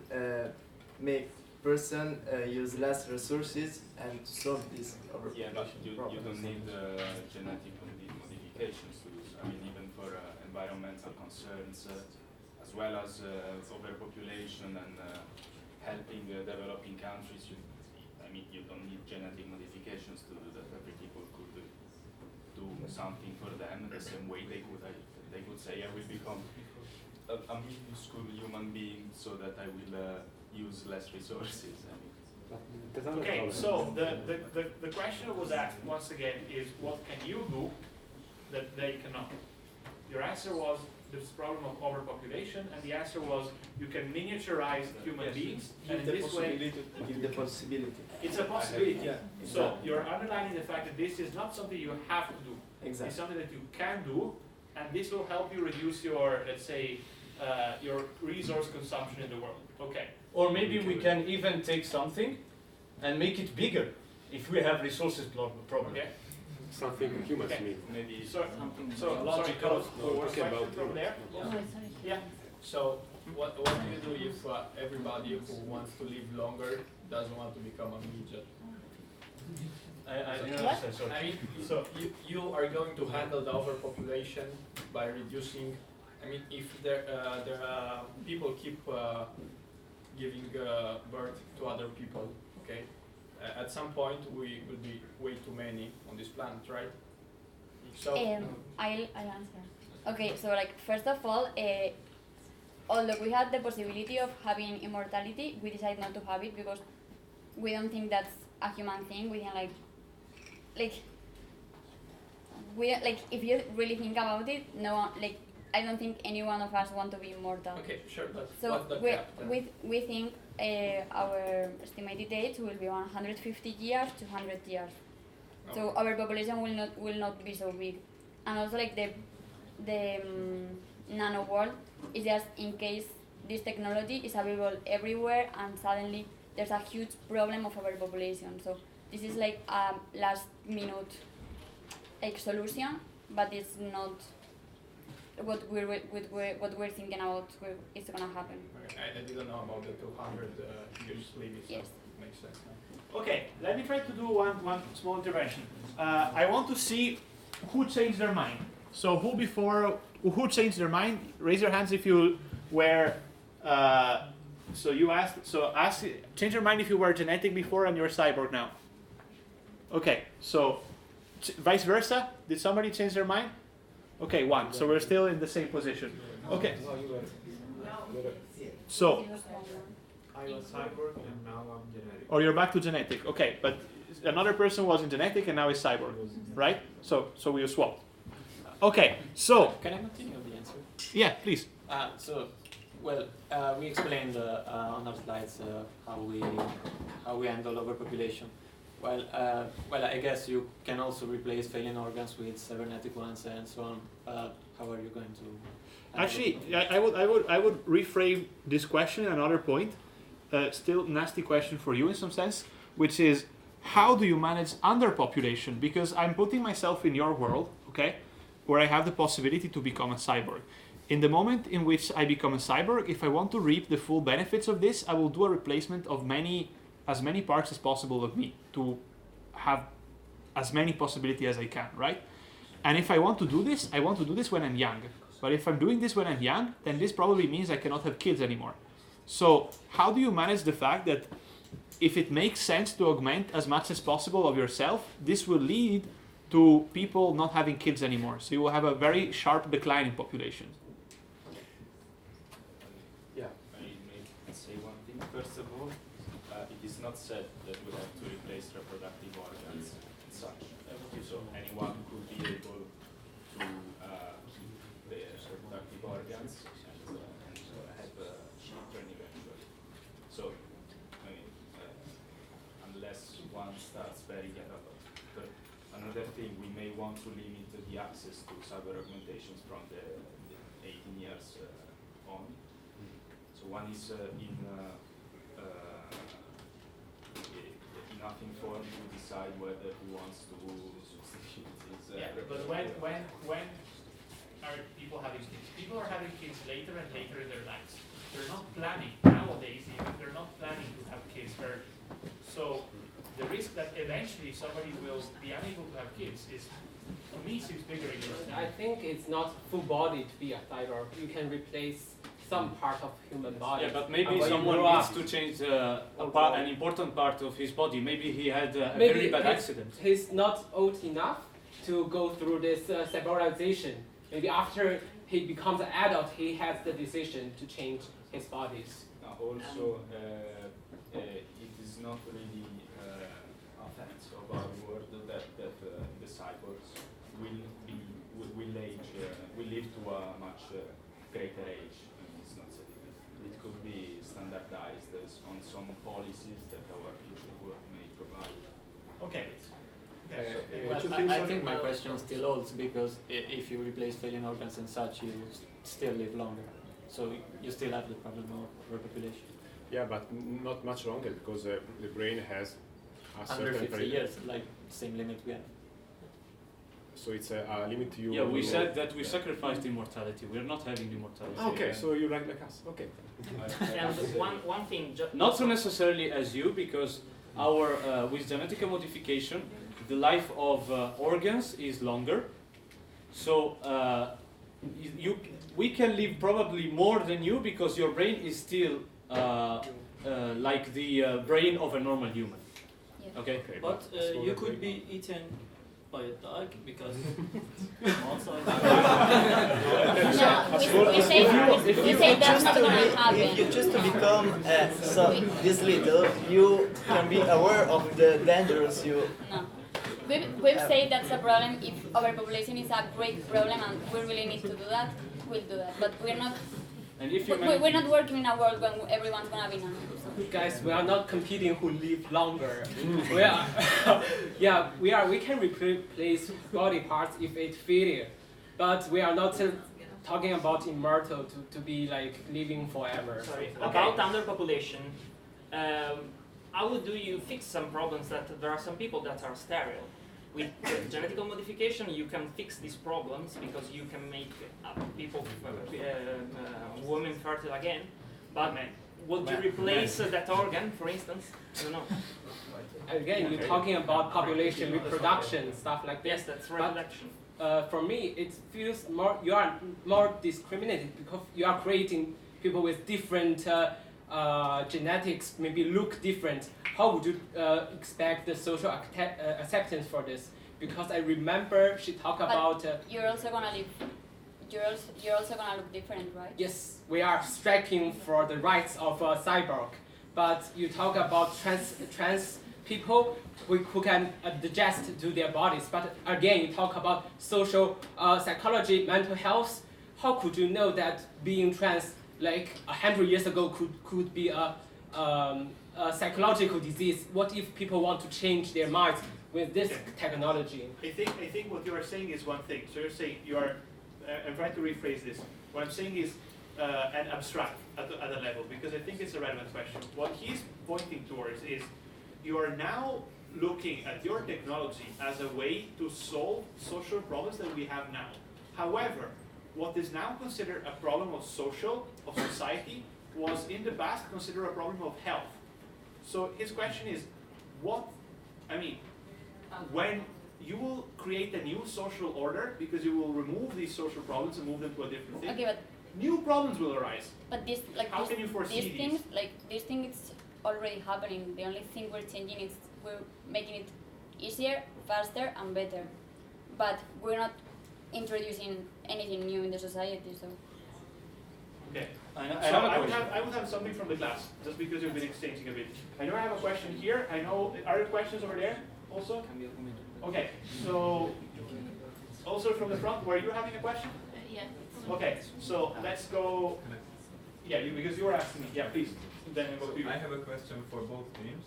make person use less resources and to solve this Yeah, but you problem. don't need genetic modifications to use. I mean, even for environmental concerns, as well as overpopulation and helping developing countries. I mean, you don't need genetic modifications to do that. Every people could do something for them the same way they could say, I will become a minuscule human being so that I will use less resources. I mean, Okay, so the question that was asked once again is what can you do that they cannot? Your answer was this problem of overpopulation, and the answer was you can miniaturize human beings, and in this way, Give the possibility. it's a possibility. Yeah, So exactly. you're underlining the fact that this is not something you have to do. Exactly. It's something that you can do, and this will help you reduce your, let's say, your resource consumption in the world. Okay. Or maybe we can even take something and make it bigger if we have resources problem. Okay. Something humans Okay. need. maybe So logical question about from there. Yeah. So what do you do if everybody who wants to live longer doesn't want to become a midget? I didn't understand, sorry. I mean, so you are going to handle the overpopulation by reducing. I mean, if there people keep giving birth to other people, okay. At some point, we will be way too many on this planet, right? So I'll answer. Okay, so like first of all, although we had the possibility of having immortality, we decided not to have it because we don't think that's a human thing. We think like if you really think about it, no one, like I don't think any one of us want to be immortal. okay, sure, but So what's the cap then? we think our estimated age will be 150 years to 100 years. So our population will not be so big, and also like the nano world is just in case this technology is available everywhere and suddenly there's a huge problem of overpopulation. So this is like a last minute like solution, but it's not what we're thinking about is gonna happen. I didn't know about the 200 years limit. So Yes. makes sense. Okay, let me try to do one small intervention. I want to see who changed their mind. So who changed their mind? Raise your hands if you were. So you asked. So change your mind if you were genetic before and you're a cyborg now. Okay, so vice versa. Did somebody change their mind? Okay, one. So we're still in the same position. Okay. So. I was cyborg and now I'm genetic. Or you're back to genetic. Okay, but another person was in genetic and now is cyborg, right? So we swapped. Okay, so Can I continue the answer? yeah, please. We explained on our slides how we handle overpopulation. Well, I guess you can also replace failing organs with cybernetic ones and so on. How are you going to? Actually, I would reframe this question another point. Still nasty question for you in some sense, which is how do you manage underpopulation? Because I'm putting myself in your world, okay, where I have the possibility to become a cyborg. In the moment in which I become a cyborg, if I want to reap the full benefits of this, I will do a replacement of as many parts as possible of me to have as many possibility as I can, right? And if I want to do this, I want to do this when I'm young. But if I'm doing this when I'm young, then this probably means I cannot have kids anymore. So how do you manage the fact that if it makes sense to augment as much as possible of yourself, this will lead to people not having kids anymore. So you will have a very sharp decline in population. Yeah. I may say one thing. First of all, it is not said that we have to replace reproductive organs and such. So anyone could be able to the reproductive implants and have children eventually. So, I mean, unless one starts very but another thing, we may want to limit the access to cyber augmentations from the 18 years on. So one is enough informed to decide whether he wants to substitute his. But when are people having kids? People are having kids later and later in their lives. They're not planning nowadays. Even they're not planning to have kids early. So the risk that eventually somebody will be unable to have kids is, to me, seems bigger. I think it's not full body to be a cyborg. You can replace some part of human body. Yeah, but maybe someone needs to change an important part of his body. Maybe he had a very bad accident. He's not old enough to go through this cyberization. Maybe after he becomes an adult, he has the decision to change his bodies. Also, it is not really offense of our word that the cyborgs will live to a much greater age. It's not significant. It could be standardized on some policies that our future work may provide. Okay. I think my question still holds, because if you replace failing organs and such, you still live longer. So you still have the problem of overpopulation. Yeah, but not much longer, because the brain has a Under certain 50 years, like same limit we have. So it's a limit to you. Yeah, we said that we sacrificed immortality. We're not having immortality. Okay, so you like us. Okay. And one thing. Not so necessarily as you, because our with genetic modification, the life of organs is longer. So we can live probably more than you, because your brain is still like the brain of a normal human. Yeah. Okay. But you could be eaten by a dog, because also. We say that's not going to happen. If you choose to become this little, you can be aware of the dangers you. No. We've said that's a problem. If overpopulation is a great problem and we really need to do that, we'll do that. But we're not. And if you we're not working in a world when everyone's gonna be numb. Guys, we are not competing who live longer. We are, we can replace body parts if it's failure, but we are not talking about immortal to be like living forever. Sorry, about underpopulation. How do you fix some problems that there are some people that are sterile? With genetic modification, you can fix these problems because you can make people, women fertile again. But would you replace that organ, for instance? I don't know. Again, you're talking about population, reproduction, stuff like this. Yes, that's reproduction. For me, it feels more. You are more discriminated because you are creating people with different genetics, maybe look different. How would you expect the social acceptance for this? Because I remember she talked about. You're also gonna live. You're also gonna look different, right? Yes, we are striking for the rights of a cyborg, but you talk about trans people who can adjust to their bodies. But again, you talk about social psychology, mental health. How could you know that being trans, like 100 years ago, could be a psychological disease? What if people want to change their minds with this technology? I think what you are saying is one thing. So you're saying you are. I'm trying to rephrase this. What I'm saying is an abstract at a level, because I think it's a relevant question. What he's pointing towards is you are now looking at your technology as a way to solve social problems that we have now. However, what is now considered a problem of society, was in the past considered a problem of health. So his question is, when you will create a new social order because you will remove these social problems and move them to a different thing. Okay, but new problems will arise. But this, like, how can you foresee these things? Like this thing, it's already happening. The only thing we're changing is we're making it easier, faster, and better. But we're not introducing anything new in the society. So. Okay. I would have something from the class, just because you've been exchanging a bit. I know I have a question here. I know, are there questions over there also? Okay, so also from the front, were you having a question? Yeah, Okay, so let's go. Yeah, because you were asking me. Yeah, please. Then we'll go to you. I have a question for both teams.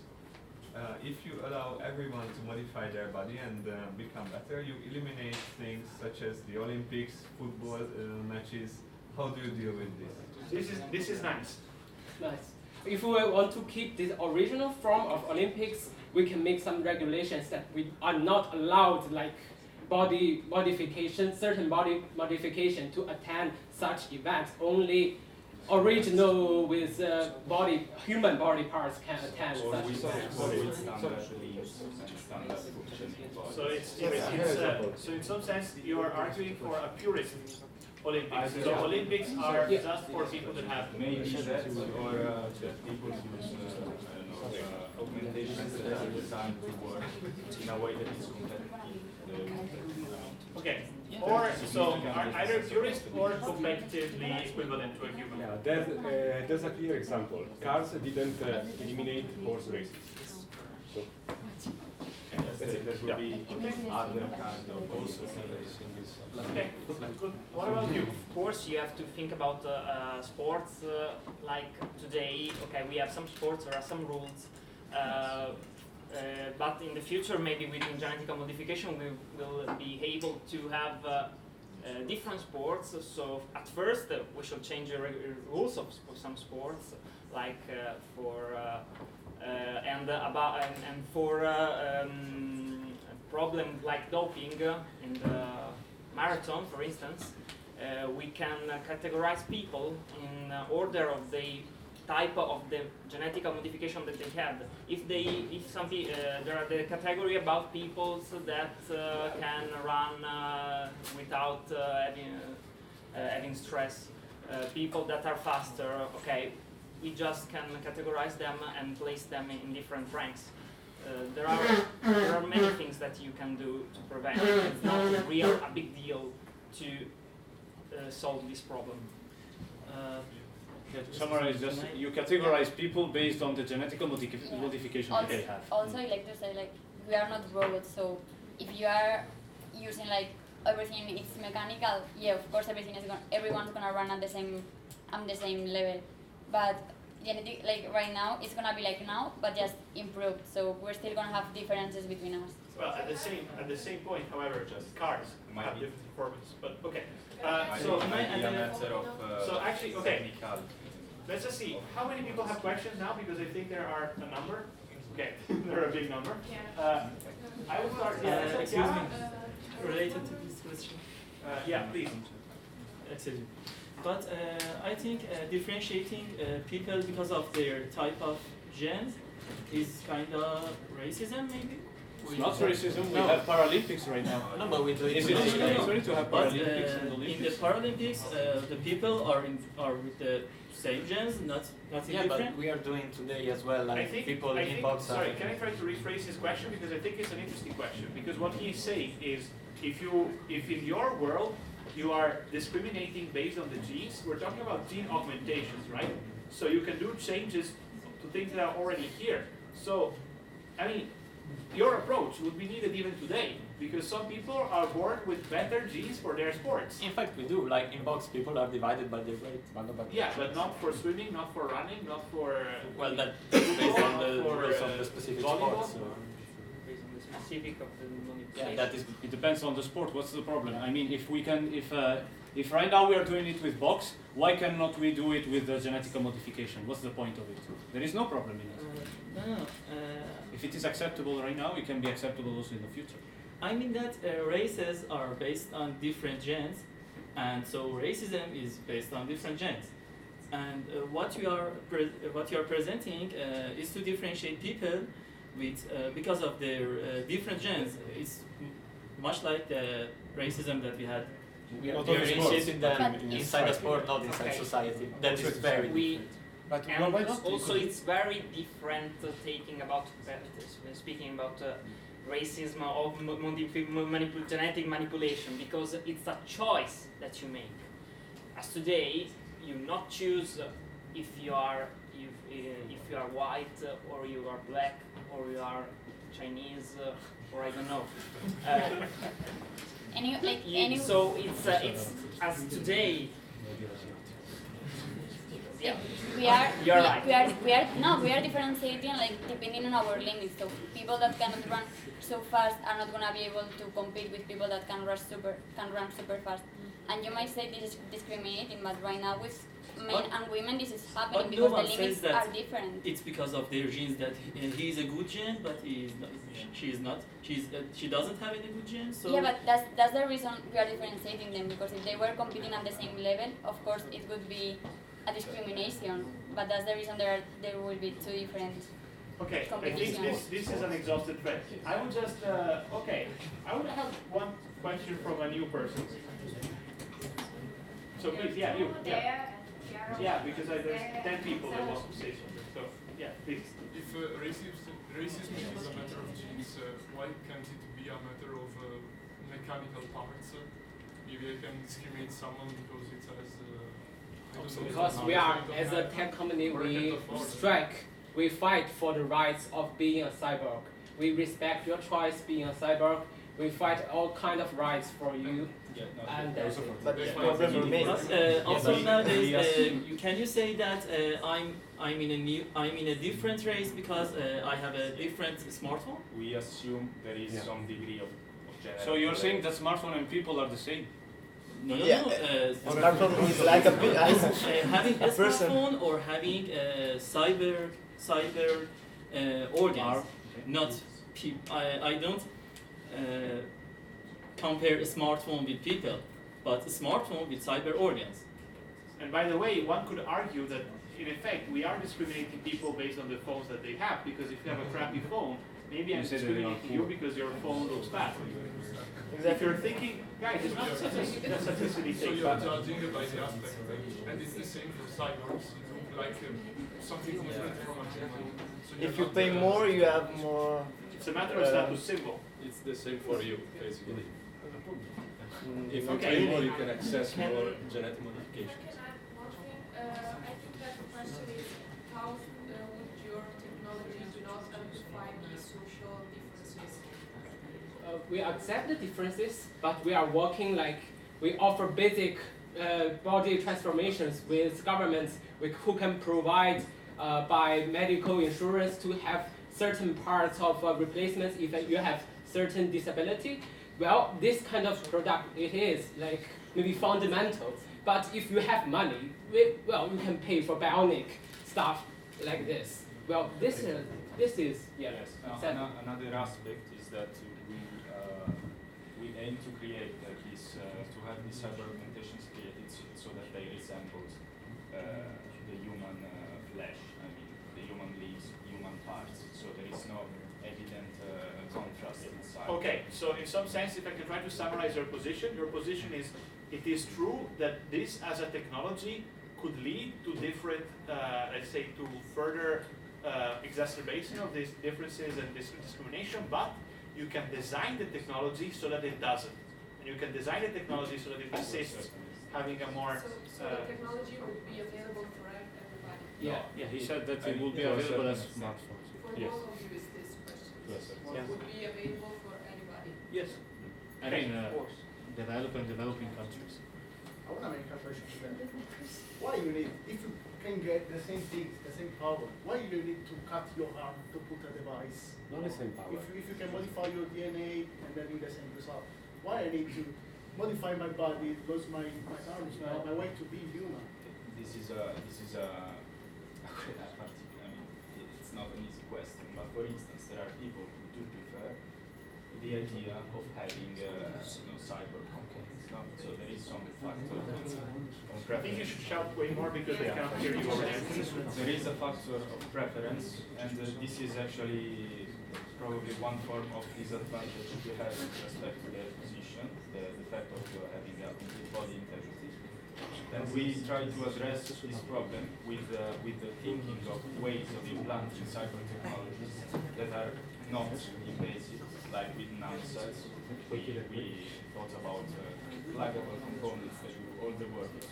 If you allow everyone to modify their body and become better, you eliminate things such as the Olympics, football matches. How do you deal with this? This is nice. Nice. If we want to keep this original form of Olympics, we can make some regulations that we are not allowed, like body modification, certain body modification to attend such events. Only original with human body parts can attend such events. So in some sense you are arguing for a purist Olympics. So Olympics are just for people that have maybe that or that people use augmentations that are designed to work in a way that is competitive. Okay. Or so are either purist or competitively equivalent to a human. Yeah, there's a clear example. Cars didn't eliminate horse races. So there will be other kind of also things. Okay, good. What about you? Of course, you have to think about sports like today. Okay, we have some sports, there are some rules. But in the future, maybe with genetic modification, we will be able to have different sports. So at first, we should change the rules of some sports, like for problem like doping in the marathon, for instance. We can categorize people in order of the type of the genetic modification that they had. If some there are the category about people that can run without having stress, people that are faster. Okay, we just can categorize them and place them in different ranks. There are many things that you can do to prevent. It's not a big deal to solve this problem. To summarize, just you categorize people based on the genetic modification that they have. Also, I like to say, like, we are not robots, so if you are using like everything is mechanical, yeah, of course everyone's gonna run at the same level. But genetic, like right now, it's gonna be like now, but just improved. So we're still gonna have differences between us. Well, at the same point, however, just cars have different performance. But okay. So actually, okay. Let's just see. How many people have questions now? Because I think there are a number. Okay, there are a big number. I will start. Excuse me. Related to this question. Yeah, please. Excuse me. But I think differentiating people because of their type of genes is kind of racism, maybe? It's not racism, we have Paralympics right now. No, but we do it. Is it necessary to have Paralympics and Olympics? In the Paralympics, the people are with the same genes, not different. But we are doing today as well, like people in box. Sorry, can I try to rephrase his question, because I think it's an interesting question. Because what he's saying is, if in your world you are discriminating based on the genes, we're talking about gene augmentations, right? So you can do changes to things that are already here. So, I mean, your approach would be needed even today, because some people are born with better genes for their sports. In fact, we do. Like in box, people are divided by their weight. Yeah, but not for swimming, not for running, not for... well, that's based on the rules of the specific sport. So. Specific of the yeah, that is. It depends on the sport. What's the problem? I mean, if right now we are doing it with box, why cannot we do it with the genetic modification? What's the point of it? There is no problem in it. No. If it is acceptable right now, it can be acceptable also in the future. I mean that races are based on different genes, and so racism is based on different genes. And what you are presenting is to differentiate people with because of their different genes. It's much like the racism that we had. We are differentiating them inside the sport, not inside society. That is very different. But also it's very different speaking about racism or genetic manipulation, because it's a choice that you make. As today, you not choose if you are white or you are black or you are Chinese or I don't know. So it's as today. Yeah. We are You're right. we are differentiating like depending on our limits. So people that cannot run so fast are not gonna be able to compete with people that can run super fast. And you might say this is discriminating, but right now with men and women this is happening because the limits are different. It's because of their genes that he is a good gene, but he is not, she is not. She doesn't have any good genes. So yeah, but that's the reason we are differentiating them, because if they were competing at the same level, of course it would be a discrimination. But that's the reason there will be two different. Okay, I think this is an exhausted thread. I would just I would have one question from a new person. So please, yeah, you, yeah, because there's 10 people that want to say something. So yeah, please. If racism is a matter of genes, why can't it be a matter of mechanical parts? Maybe I can discriminate someone because it has. Because we are, as a tech company, we fight for the rights of being a cyborg. We respect your choice being a cyborg. We fight all kind of rights for you. And but the problem remains. Also nowadays, can you say that I'm in a different race because I have a different smartphone? We assume there is some degree of genetic. So you're saying that smartphone and people are the same? No. Smartphone is like having a smartphone or having cyber organs. Not I don't compare a smartphone with people, but a smartphone with cyber organs. And by the way, one could argue that in effect we are discriminating people based on the phones that they have, because if you have a crappy phone, maybe I'm discriminating you because your phone looks bad. Exactly. If you're thinking, guys, it's not such a silly thing. So you're judging it by the aspect, and it's the same for cyborgs. You look like something different from a human. So if you pay more, you have more. It's a matter of status symbol. It's the same for you, basically. If you pay more, you can access more genetic modifications. I think that the question is how would your technology do not amplify the social differences? We accept the differences, but we are working we offer basic body transformations with governments who can provide by medical insurance to have certain parts of replacements if you have certain disability. Well, this kind of product, it is maybe fundamental. But if you have money, you can pay for bionic stuff like this. Well, this is yes. Another aspect is that we aim to create to have these cyber augmentations created so that they resemble the human flesh. I mean, the human leaves, human parts. So there is no evident contrast inside. Okay, so in some sense, if I can try to summarize your position is, it is true that this as a technology could lead to different, let's say, to further exacerbation of these differences and this discrimination, but you can design the technology so that it doesn't. And you can design the technology so that it assists having a more... So the technology would be available for everybody? Yeah, he said that it will be available as smartphones. For Yes. both of you is this question. Yes. It would be available for anybody? Yes. I mean, developing countries. I want to make a question to them. Why you need, if you can get the same things, the same power, why you need to cut your arm to put a device? Not the same power. If you can modify your DNA and then you get the same result, why I need to modify my body, lose my arms, my way to be human? This is a particular. I mean, it's not an easy question, but for instance, there are people who do prefer the idea of having cyber components. No? So there is some factor. I think you should shout way more because I cannot hear you over there. There is a factor of preference, and this is actually probably one form of disadvantage you have with respect to their position, the fact of having a complete body integrity. And we try to address this problem with the thinking of ways of implanting cyber technologies that are not invasive, like with nanocells. We thought about pluggable components that do all the work of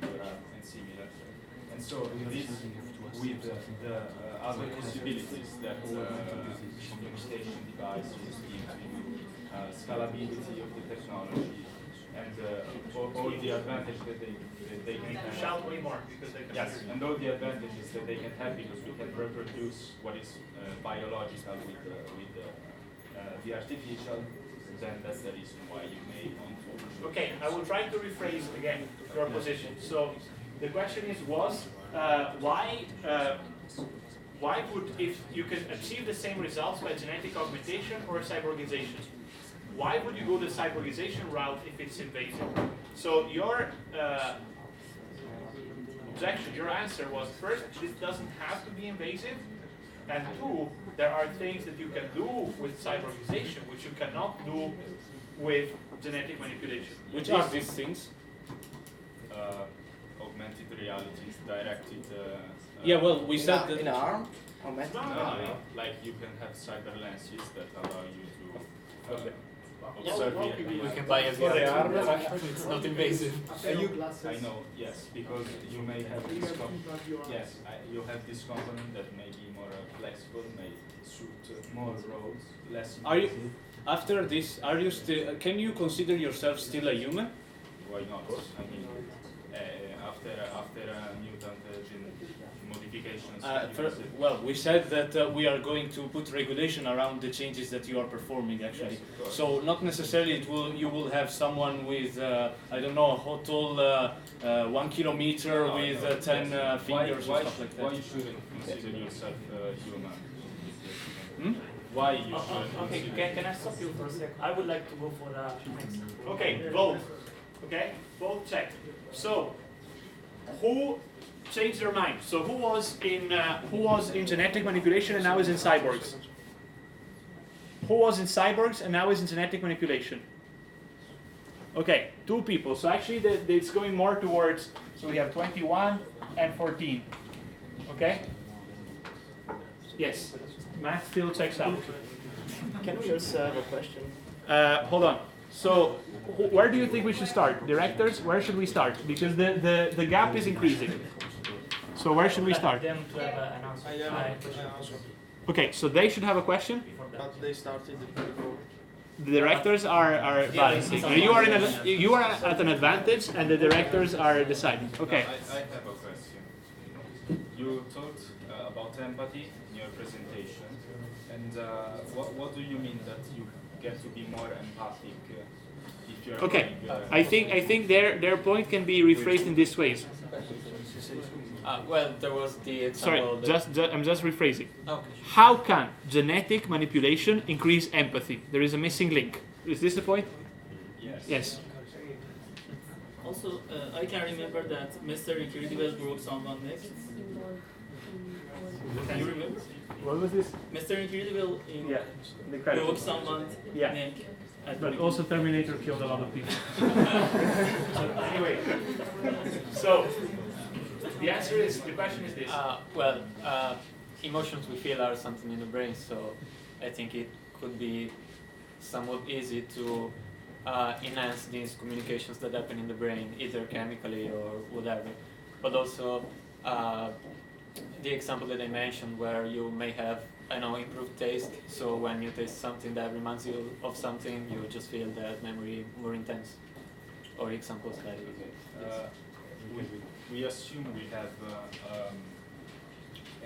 and similar. And so this with the other possibilities that communication devices give to you, scalability of the technology, and all the advantages that they can have. Shout way more because they can. Yes, and all the advantages that they can have because we can reproduce what is biological with the artificial. Then that's the reason why you may want to. Okay, I will try to rephrase again your position. So the question was why would, if you can achieve the same results by genetic augmentation or cyborgization, why would you go the cyborgization route if it's invasive? So your objection, your answer was, first, this doesn't have to be invasive, and two, there are things that you can do with cyborgization which you cannot do with genetic manipulation. Which are these things? Augmented realities, directed. Yeah, well, we said that in arm. Augmented. No, like you can have cyber lenses that allow you to observe You can buy a VR, it's not invasive. I know, yes, because you may have this you have this component that may be more flexible, may suit more roles, less. Are you after this? Are you still? Can you consider yourself still a human? Why not? I mean, after mutant modifications. Well, we said that we are going to put regulation around the changes that you are performing. Actually, yes, so not necessarily you will have someone with I don't know, how tall 1 kilometer with 10 fingers or stuff like that. Why you shouldn't consider yourself human? Why you shouldn't? Okay, can I stop you for a second? I would like to go for the next. Okay, both. Okay, both check. So, who changed their mind? So who was in genetic manipulation and now is in cyborgs? Who was in cyborgs and now is in genetic manipulation? Okay, 2 people. So actually, it's going more towards. So we have 21 and 14. Okay. Yes. Math still checks out. Can we also have a question? Hold on. So, where do you think we should start? Directors, where should we start? Because the gap is increasing. So where should we start? Them to have an answer. Okay, so they should have a question. But they started before. The directors are balancing. You are at an advantage, and the directors are deciding. Okay. I have a question. You talked about empathy in your presentation, and what do you mean that you get to be more empathic if you're Okay, I think their point can be rephrased in this ways. Well, there was the example. Sorry, I'm just rephrasing. Okay. How can genetic manipulation increase empathy? There is a missing link. Is this the point? Yes. Yes. Also, I can remember that Mr. Incredible broke someone's neck. Can you remember? What was this? Mr. Incredible broke someone's neck. But also Terminator killed a lot of people. Anyway, so the answer is, the question is this. Emotions we feel are something in the brain, so I think it could be somewhat easy to enhance these communications that happen in the brain, either chemically or whatever. But also the example that I mentioned where you may have, improved taste, so when you taste something that reminds you of something, you just feel that memory more intense, or examples like we assume we have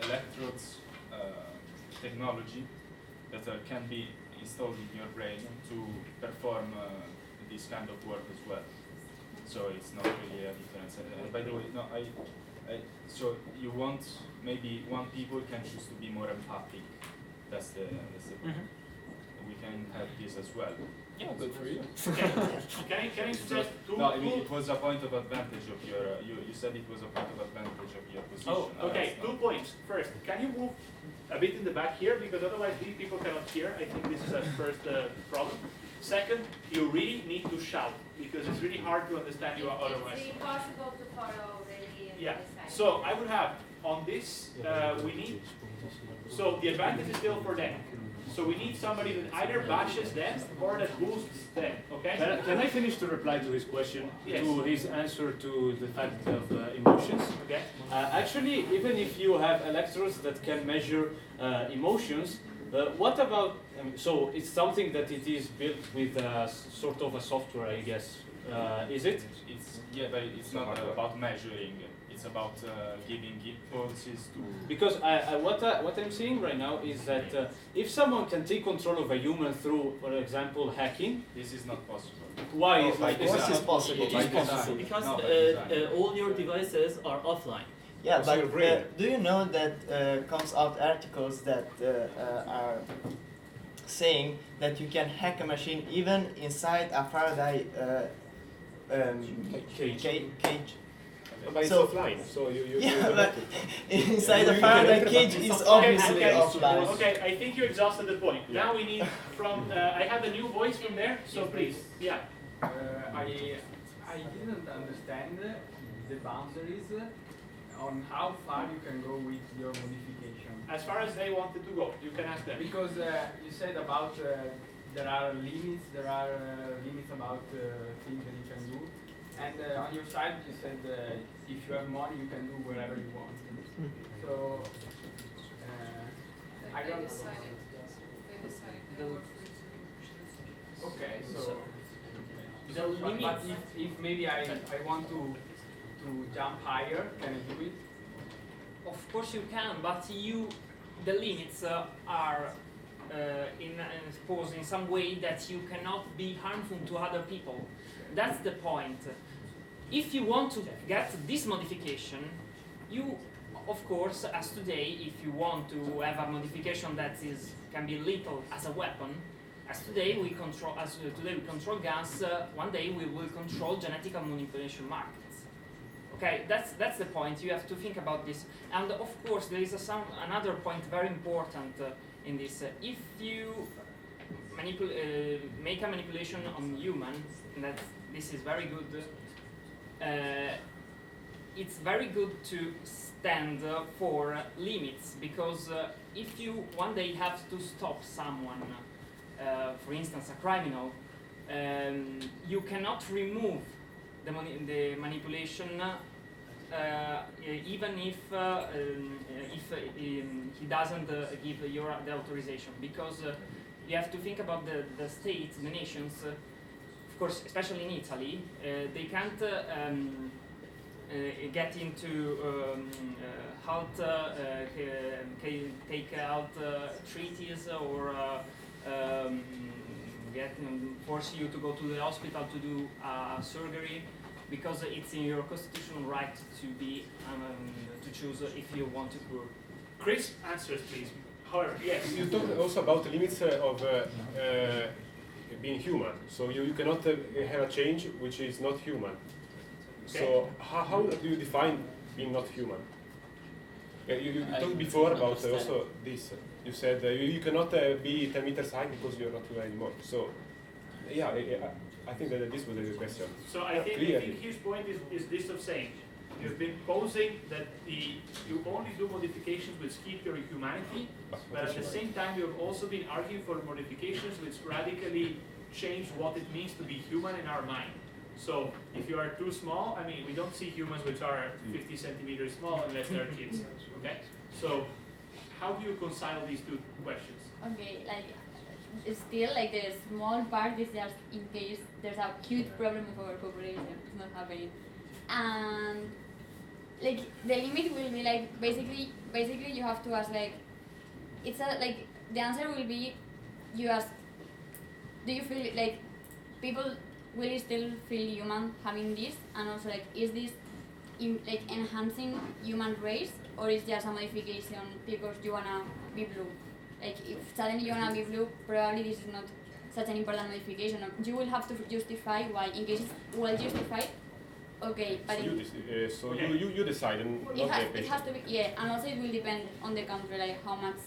electrodes technology that can be installed in your brain to perform this kind of work as well. So it's not really a difference. By the way, no, so you want maybe one people can choose to be more empathic. That's the point. We can have this as well. Yeah, good for you. Can I suggest two? No, I mean it was a point of advantage of your. You said it was a point of advantage of your position. Oh, okay. 2 points. First, can you move a bit in the back here, because otherwise these people cannot hear. I think this is a first problem. Second, you really need to shout, because it's really hard to understand you otherwise. It's impossible to follow really. Yeah. So I would have on this we need. So the advantage is still for them. So we need somebody that either bashes them or that boosts them, okay? Can I finish to reply to his question, Yes. to his answer to the fact of emotions? Okay. Actually, even if you have electrodes that can measure emotions, what about, so it's something that it is built with sort of a software, I guess, is it? Yeah, but it's not about measuring. It's about giving impulses to. Because what I'm seeing right now is that if someone can take control of a human through, for example, hacking, this is not possible. Why is Of course it's possible. It is possible because all your devices are offline. Yeah, Also but your brain. do you know that comes out articles that are saying that you can hack a machine even inside a Faraday cage? But it's offline, so you yeah, but inside a Faraday cage is obviously offline. Okay, I think you exhausted the point. Now we need from, I have a new voice from there, so please, yeah. I didn't understand the boundaries on how far you can go with your modification. As far as they wanted to go, you can ask them. Because you said about there are limits about things that you can do. And on your side you said if you have money you can do whatever you want. So I don't decided they work with okay, so but if maybe I want to jump higher, can I do it? Of course you can, but the limits are exposed in some way that you cannot be harmful to other people. That's the point. If you want to get this modification, you, of course, as today, if you want to have a modification that can be lethal as a weapon, as today we control guns, one day we will control genetical manipulation markets. Okay, that's the point. You have to think about this. And of course, there is another point very important in this. If you make a manipulation on human, this is very good. It's very good to stand for limits, because if you one day have to stop someone, for instance a criminal, you cannot remove the manipulation even if he doesn't give the authorization, because you have to think about the states, the nations. Of course, especially in Italy, they can't get into take out treaties or force you to go to the hospital to do surgery, because it's in your constitutional right to be to choose if you want to cure. Chris, answers please. However, yes. You talked also about the limits of being human. So you cannot have a change which is not human. Okay. So how do you define being not human? You talked before about also this. You said you cannot be 10 meters high because you're not human anymore. So yeah, I think that this was the question. So I think his point is this of saying, you've been posing that you only do modifications which keep your humanity, but at the same time you've also been arguing for modifications which radically change what it means to be human in our mind. So if you are too small, I mean, we don't see humans which are 50 centimeters small unless they're kids, okay? So how do you reconcile these two questions? Okay, like, still, like, the small part is just in case there's a huge problem of overpopulation. It's not happening. And, like, the limit will be, like, basically you have to ask, like, like, the answer will be, you ask, do you feel, like, people will still feel human having this? And also, like, is this, like, enhancing human race, or is just a modification because you wanna be blue? Like, if suddenly you wanna be blue, probably this is not such an important modification. You will have to justify why. In case it's well justified, okay. But so you decide, and not the patient. It has to be, yeah, and also it will depend on the country, like how much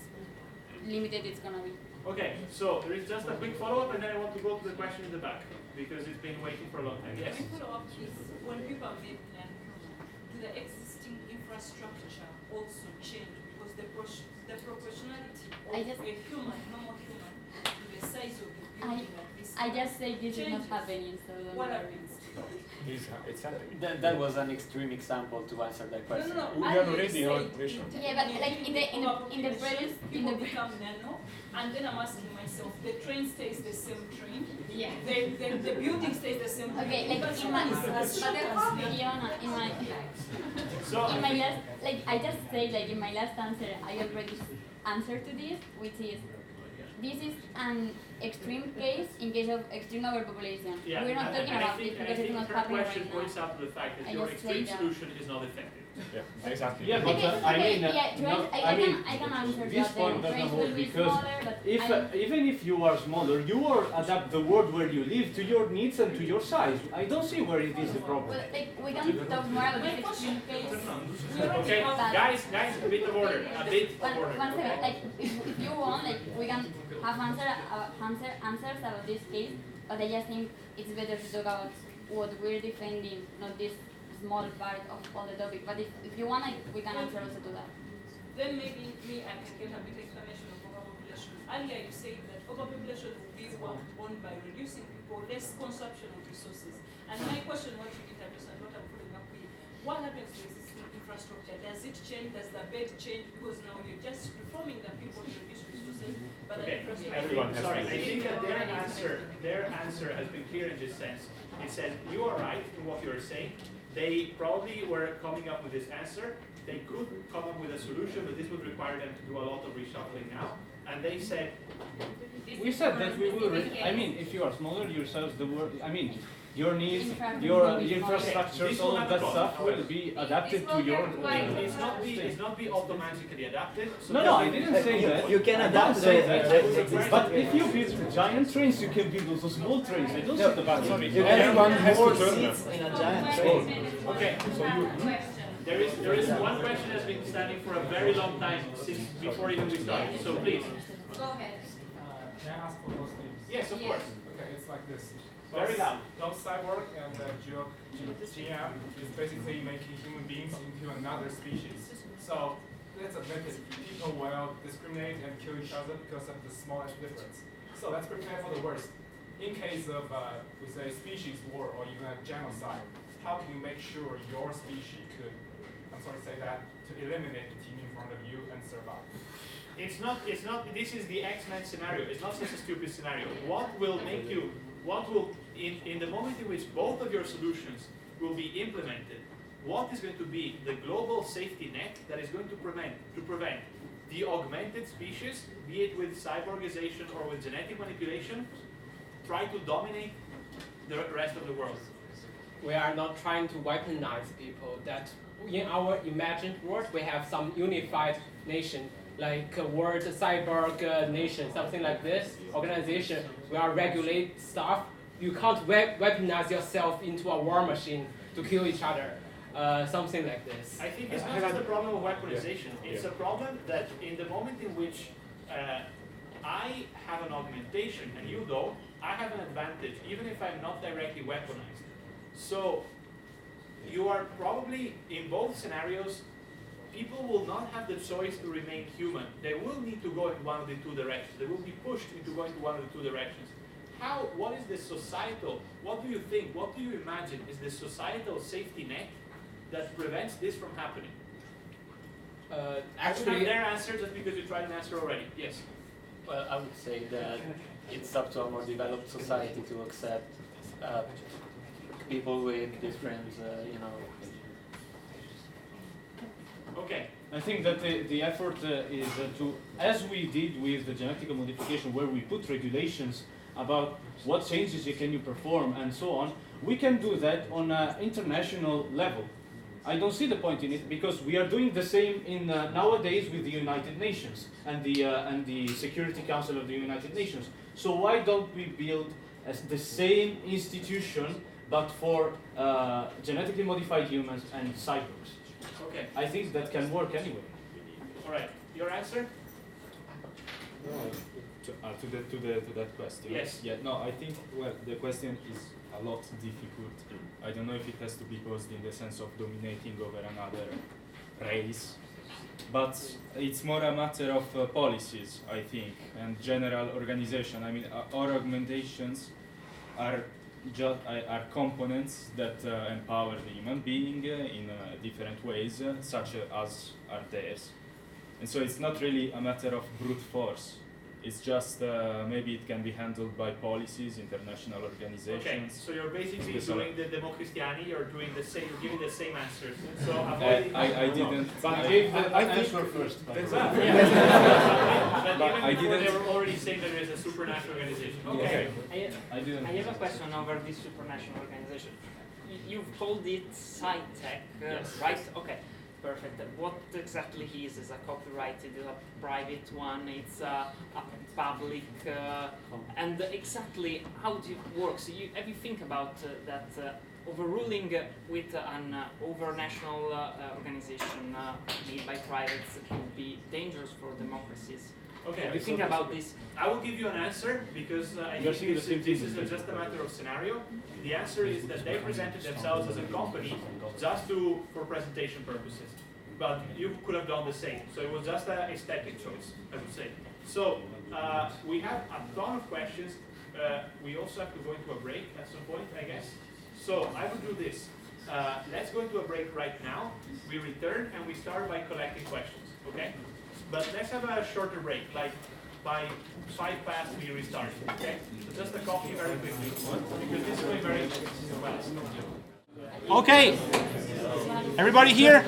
limited it's gonna be. Okay, so there is just a quick follow-up, and then I want to go to the question in the back, because it's been waiting for a long time. Yes? My follow-up is, when people make plans, do the existing infrastructure also change? Because the proportionality I just- a human, normal human, to the size of the building like this. I just say this is not Changes. happening, so don't What worry. happens? It's happening. That was an extreme example to answer that question. No, We I are will already say on it mission. Yeah, but like in the previous people become nano, and then I'm asking myself, the train stays the same train. Yeah. The building stays the same. Okay, like Because in my, it's but happening. Fiona, in my last, like I just said, like in my last answer, I already answered to this, which is this is an extreme case in case of extreme overpopulation. Yeah, We're not and talking I about think, this and I because it's think not her happening question right now. points out to the fact that I your just say extreme that. solution is not effective. Yeah, exactly. Yeah, but Okay, I okay, mean, yeah, no, I can answer this that. point The doesn't trains hold will be because smaller, but if even if you are smaller, you will adapt the world where you live to your needs and to your size. I don't see where it is the problem. well, like we can talk more about this extreme case. Okay, guys, a bit of order, a bit of One order. second, like if you want, like we can have answers about this case, but I just think it's better to talk about what we're defending, not this small part of all the topic. But if you want, like, we can answer also to that. Then maybe I can get a bit explanation of overpopulation. Earlier you said that overpopulation will be won by reducing people, less consumption of resources. And my question, what you did understand, what I'm following up with, what happens to existing infrastructure? Does it change? Does the bed change? Because now you're just reforming the people to reduce resources, but the Okay, infrastructure. sorry, I think that their answer has been clear in this sense. It said, you are right in what you're saying. They probably were coming up with this answer. They could come up with a solution, but this would require them to do a lot of reshuffling now. And they said, We said that we will. I mean, if you are smaller yourselves, the world. I mean, your needs, your infrastructure, This all will of have that a cost, stuff will however. be adapted to your. it's not be automatically adapted. So No, I didn't say that. You can I adapt don't say the- that. But if you build giant trains, you can build also small trains. I don't see the bad Sorry, thing. everyone has to More turn seats now. in a giant train. Okay, so there is one question that's been standing for a very long time since before even we started. So please. Go ahead. Can I ask for those names? Yes, of course. Okay, it's like this. Very loud. Don't Cyborg and GM is basically making human beings into another species. So let's admit it, people will discriminate and kill each other because of the smallest difference. So let's prepare for the worst. In case of, we say, species war or even a genocide, how can you make sure your species could, I'm sorry to say that, to eliminate the team in front of you and survive? It's not, this is the X-Men scenario. It's not such a stupid scenario. In the moment in which both of your solutions will be implemented, what is going to be the global safety net that is going to prevent the augmented species, be it with cyborgization or with genetic manipulation, try to dominate the rest of the world? We are not trying to weaponize people. That in our imagined world, we have some unified nation, like a world cyborg nation, something like this, organization. We are regulate stuff. You can't weaponize yourself into a war machine to kill each other. Something like this. I think it's not just a problem of weaponization. It's a problem that in the moment in which I have an augmentation and you don't, I have an advantage, even if I'm not directly weaponized. So you are probably, in both scenarios, people will not have the choice to remain human. They will need to go in one of the two directions. They will be pushed into going to one of the two directions. What is the societal, what do you think, what do you imagine is the societal safety net that prevents this from happening? Actually, you have their answer just because you tried an answer already. Yes. Well, I would say that it's up to a more developed society to accept people with different, Okay. I think that the effort is to, as we did with the genetic modification, where we put regulations about what changes can you perform and so on, we can do that on an international level. I don't see the point in it because we are doing the same in nowadays with the United Nations and the Security Council of the United Nations. So why don't we build the same institution but for genetically modified humans and cyborgs? Okay. I think that can work anyway. All right. Your answer? To that question. Yes. Yeah. No, I think the question is a lot difficult. I don't know if it has to be posed in the sense of dominating over another race. but it's more a matter of policies, I think, and general organization. I mean, our augmentations are are components that empower the human being in different ways, such as are theirs. And so it's not really a matter of brute force. It's just maybe it can be handled by policies, international organizations. Okay, so you're basically doing the Demo Christiani, you're doing the same, you're giving the same answers. So I didn't. But I gave the answer first. But I didn't. They were already saying that there is a supranational organization. Okay. I have a question over this supranational organization. You've called it SciTech, Yes. right? Okay. Perfect. What exactly is a copyrighted, a private one? It's a public, and exactly how it works. Have you think about that overruling with an overnational organization made by privates could be dangerous for democracies? Okay, Have you think about this? I will give you an answer because I think this is just a matter of scenario. The answer is that they presented themselves as a company just for presentation purposes. But you could have done the same. So it was just an aesthetic choice, I would say. So we have a ton of questions. We also have to go into a break at some point, I guess. So I will do this. Let's go into a break right now. We return and we start by collecting questions, okay? But let's have a shorter break, like by 5 past we restart, okay? So just a coffee very quickly, because this is going very fast. Okay, everybody here?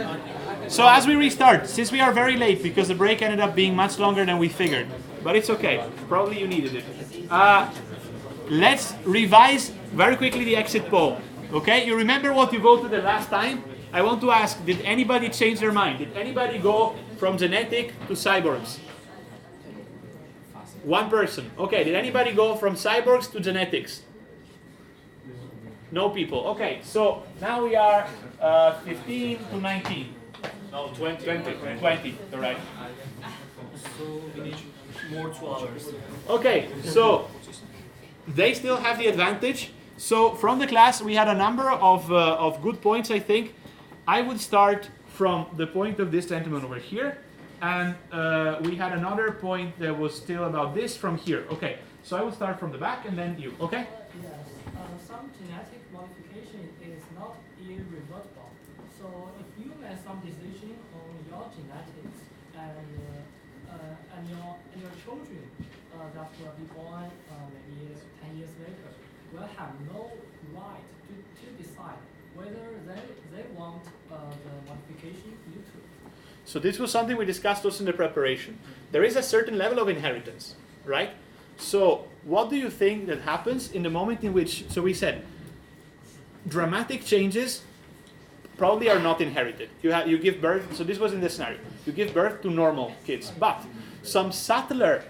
So as we restart, since we are very late, because the break ended up being much longer than we figured, but it's okay, probably you needed it. Let's revise very quickly the exit poll, okay? You remember what you voted the last time? I want to ask, did anybody change their mind? Did anybody go from genetic to cyborgs? One person. Okay, did anybody go from cyborgs to genetics? No people. Okay, so now we are 15 to 19. No, 20. 20, you're right. So we need more 2 hours. Okay, so they still have the advantage. So from the class, we had a number of good points, I think. I would start from the point of this gentleman over here. And we had another point that was still about this from here. Okay, so I will start from the back and then you, okay? Yes, some genetic modification is not irreversible. So if you make some decision on your genetics and your children that will be born maybe 10 years later will have no right to decide whether they want the modification you took. So this was something we discussed also in the preparation. There is a certain level of inheritance, right? So what do you think that happens in the moment in which, so we said, dramatic changes probably are not inherited. You give birth, so this was in the scenario. You give birth to normal kids, but some subtler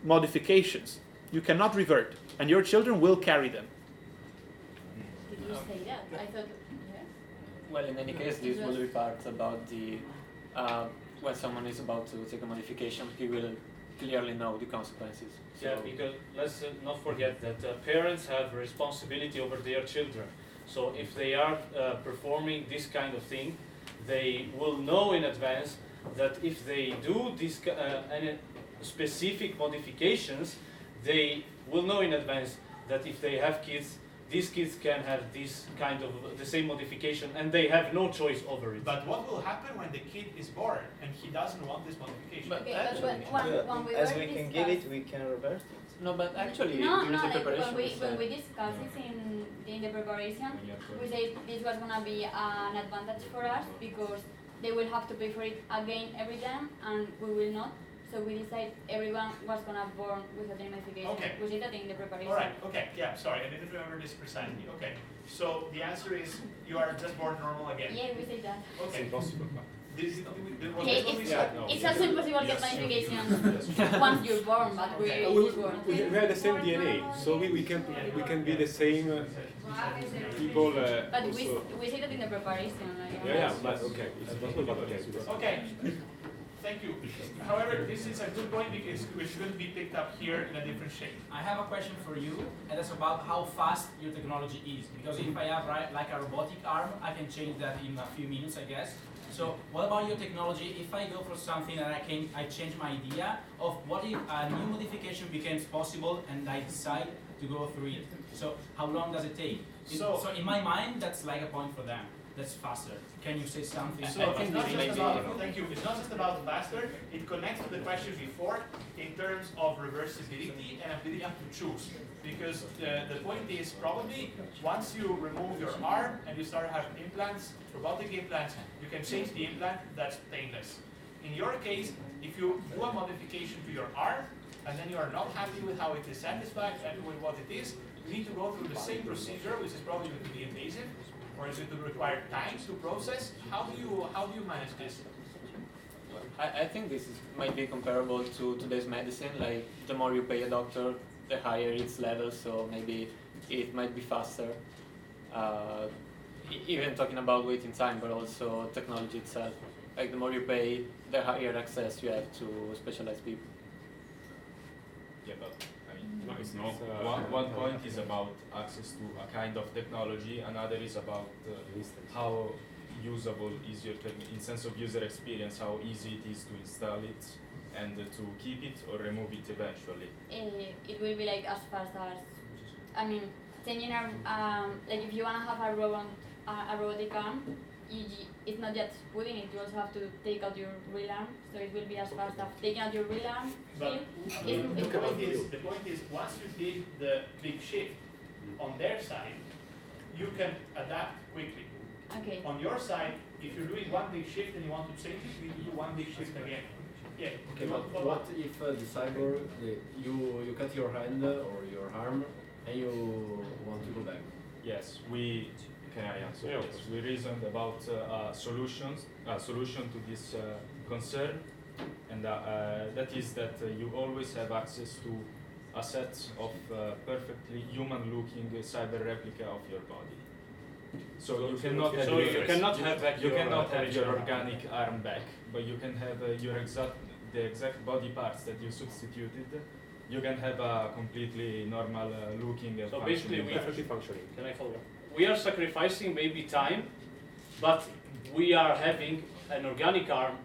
modifications you cannot revert, and your children will carry them. Did you say that? I thought, yeah. Well, in any case, this will be part about the when someone is about to take a modification, he will clearly know the consequences. So Yeah, because let's not forget that parents have responsibility over their children. So if they are performing this kind of thing, they will know in advance that if they do this any specific modifications, they will know in advance that if they have kids, these kids can have this kind of the same modification, and they have no choice over it. But what will happen when the kid is born and he doesn't want this modification? But when we as were we can give it, we can revert it. No, but actually, no, during the like preparation, when we discussed this in the preparation, we said this was gonna be an advantage for us because they will have to pay for it again every time, and we will not. So we decided everyone was gonna born with a modification. Okay. We did that in the preparation. All right. Okay. Yeah. Sorry, I didn't remember this precisely. Okay. So the answer is you are just born normal again. Yeah, we said that. Okay. It's impossible. This is was Okay, this what we said? it's also impossible to get modification once you're born, but we're born. We have the same DNA, so we can be the same people. But Also. we say that in the preparation. Like, Yeah, but okay, it's possible, but okay. Okay. Thank you. However, this is a good point because we shouldn't be picked up here in a different shape. I have a question for you, and that's about how fast your technology is. Because if I have like a robotic arm, I can change that in a few minutes, I guess. So what about your technology? If I go for something and I change my idea of what if a new modification becomes possible and I decide to go through it. So how long does it take? So in my mind, that's like a point for them. That's faster. Can you say something? So it's not just about, thank you, it's not just about faster, it connects to the question before in terms of reversibility and ability to choose. Because the point is probably once you remove your arm and you start having implants, robotic implants, you can change the implant, that's painless. In your case, if you do a modification to your arm and then you are not happy with how it is satisfied and with what it is, you need to go through the same procedure, which is probably going to be invasive, or is it to require time to process? How do you manage this? I think this might be comparable to today's medicine. Like the more you pay a doctor, the higher its level. So maybe it might be faster. Even talking about waiting time, but also technology itself. Like the more you pay, the higher access you have to specialized people. Yeah, but I mean, no, it's not. One point is about access to a kind of technology, another is about how usable is your technique, in sense of user experience, how easy it is to install it and to keep it or remove it eventually. It will be like as fast as, I mean, changing like if you want to have a robotic arm, it's not just putting it, you also have to take out your real arm, so it will be as fast as taking out your real arm. But the point is, once you did the big shift on their side, you can adapt quickly. Okay. On your side, if you're doing one big shift and you want to change it, you need to do one big shift again. Yeah. Okay, but what if the cyborg, you cut your hand or your arm and you want to go back? Yes, can I answer? Yes, we reasoned about a solution to this concern, and that is that you always have access to a set of perfectly human-looking cyber replica of your body. So you cannot have your organic arm back, but you can have the exact body parts that you substituted. You can have a completely normal looking. So basically, perfectly functioning. Can I follow up? We are sacrificing maybe time, but we are having an organic arm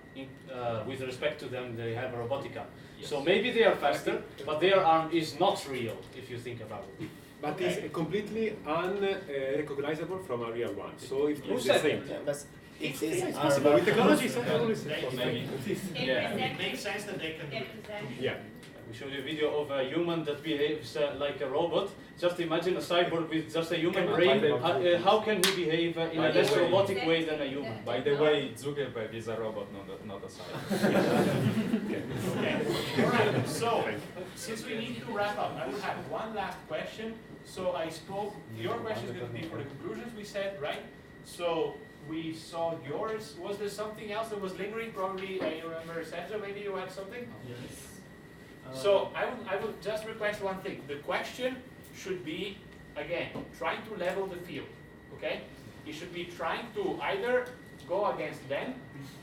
with respect to them. They have a robotic arm. Yes. So maybe they are faster, but their arm is not real if you think about it. But it's completely unrecognizable from a real one. So if who said it? It's possible with technology. It makes sense that they can do it. Yeah. We showed you a video of a human that behaves like a robot. Just imagine a cyborg with just a human brain. How can he behave in a less robotic way than a human? By the way, Zuckerberg is a robot, not a cyborg. Okay. All right. So, since we need to wrap up, I will have one last question. So I spoke. Your question is going to be for the conclusions we said, right? So we saw yours. Was there something else that was lingering? Probably you remember Sergio. Maybe you had something. Yes. So I would just request one thing. The question should be, again, trying to level the field, okay? It should be trying to either go against them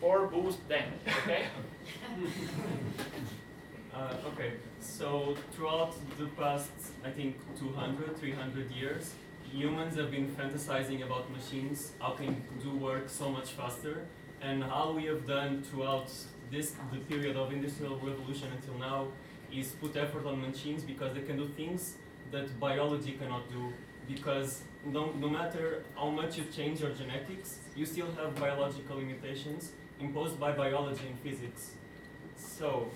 or boost them, okay? Okay, so throughout the past, I think, 200, 300 years, humans have been fantasizing about machines, how can do work so much faster, and how we have done throughout the period of industrial revolution until now is put effort on machines because they can do things that biology cannot do, because no matter how much you change your genetics, you still have biological limitations imposed by biology and physics. So,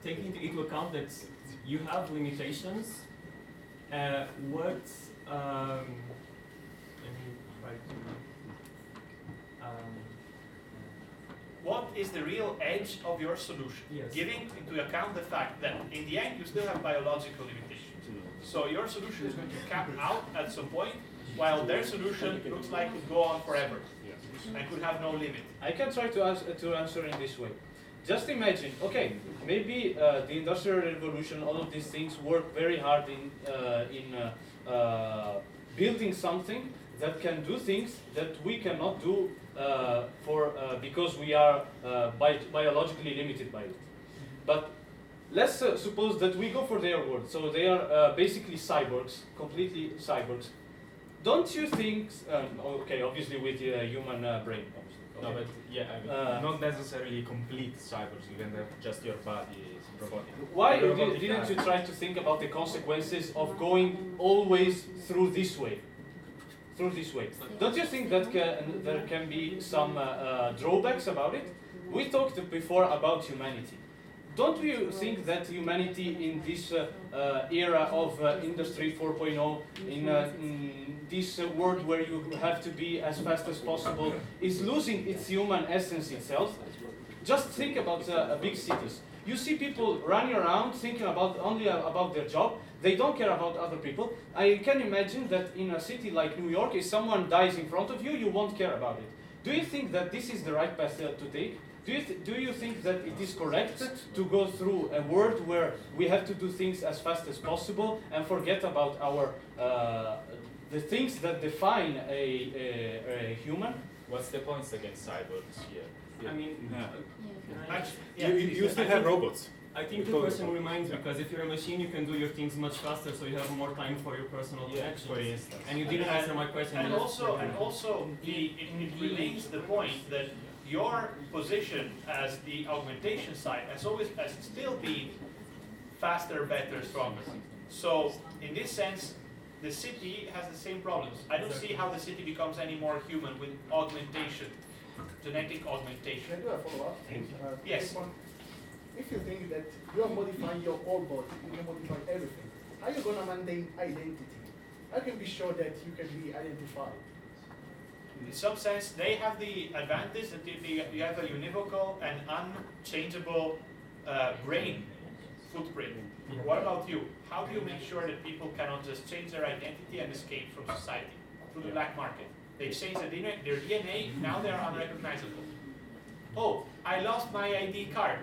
taking into account that you have limitations, let me try to what is the real edge of your solution? Yes. Giving into account the fact that in the end you still have biological limitations. So your solution is going to cap out at some point, while their solution looks like it could go on forever and could have no limit. I can try to answer in this way. Just imagine, okay, maybe the Industrial Revolution, all of these things work very hard in building something that can do things that we cannot do because we are biologically limited by it. But let's suppose that we go for their word. So they are basically cyborgs, completely cyborgs. Don't you think, okay, obviously with a human brain, obviously. No, but yeah, I mean, not necessarily complete cyborgs. You can have just your body is robotic. Why Robotic didn't you arm. try to think about the consequences of going always through this way? Through this way. Don't you think that there can be some drawbacks about it? We talked before about humanity. Don't you think that humanity in this era of Industry 4.0, in this world where you have to be as fast as possible, is losing its human essence itself? Just think about big cities. You see people running around thinking only about their job. They don't care about other people. I can imagine that in a city like New York, if someone dies in front of you, you won't care about it. Do you think that this is the right path to take? Do you think that it is correct to go through a world where we have to do things as fast as possible and forget about our the things that define a human? What's the points against cyborgs here? I mean, you still have robots. I think the question reminds, because if you're a machine, you can do your things much faster, so you have more time for your personal connections. For instance. And you didn't answer my question. And also, it remains the point that your position as the augmentation side has still been faster, better, stronger. So in this sense, the city has the same problems. I don't see how the city becomes any more human with augmentation, genetic augmentation. Can I do a follow-up? Yes. If you think that you are modifying your whole body, you can modify everything, how are you going to maintain identity? How can be sure that you can be identified? In some sense, they have the advantage that you have a univocal and unchangeable brain footprint. What about you? How do you make sure that people cannot just change their identity and escape from society through the black market? They change their DNA, now they are unrecognizable. Oh, I lost my ID card.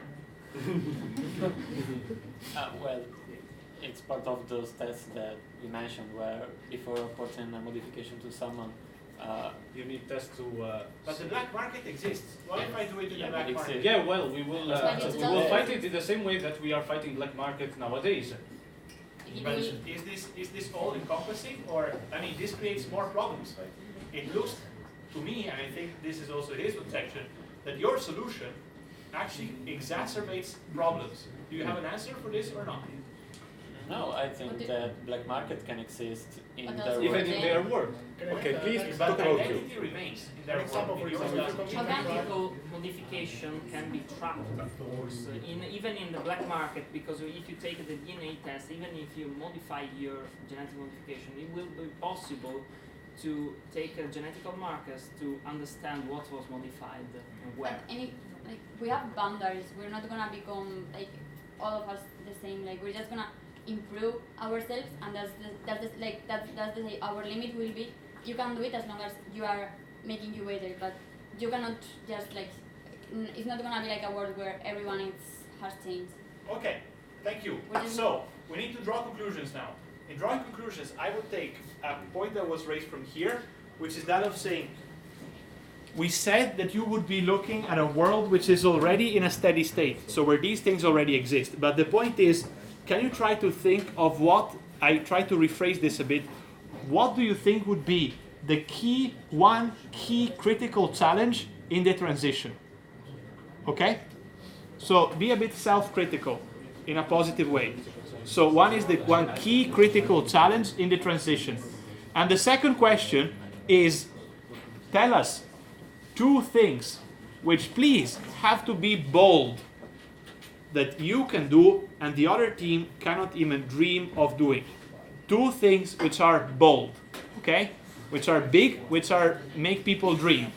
Well, it's part of those tests that we mentioned where before reporting a modification to someone, you need tests to... But the black market exists. What if I do it in the black market? Yeah, well, we will fight it in the same way that we are fighting black market nowadays. But is this all encompassing, or I mean, this creates more problems? It looks to me, and I think this is also his objection, that your solution actually exacerbates problems. Do you have an answer for this or not? No, I think that black market can exist in their world. Even in their world. Okay, please But talk about identity you. remains in their world. In yours doesn't. Genetical modification can be tracked, of course, even in the black market, because if you take the DNA test, even if you modify your genetic modification, it will be possible to take genetical markers to understand what was modified and where. But we have boundaries. We're not gonna become like all of us the same. Like we're just gonna improve ourselves, and that's our limit will be. You can do it as long as you are making you better, but you cannot just it's not gonna be like a world where everyone has changed. Okay, thank you. So we need to draw conclusions now. In drawing conclusions, I would take a point that was raised from here, which is that of saying, we said that you would be looking at a world which is already in a steady state, so where these things already exist. But the point is, can you try to think of what, I try to rephrase this a bit, what do you think would be the one key critical challenge in the transition? Okay? So be a bit self-critical in a positive way. So one is the one key critical challenge in the transition. And the second question is, tell us 2 things which please have to be bold that you can do and the other team cannot even dream of doing. 2 things which are bold, okay? Which are big, which are make people dream.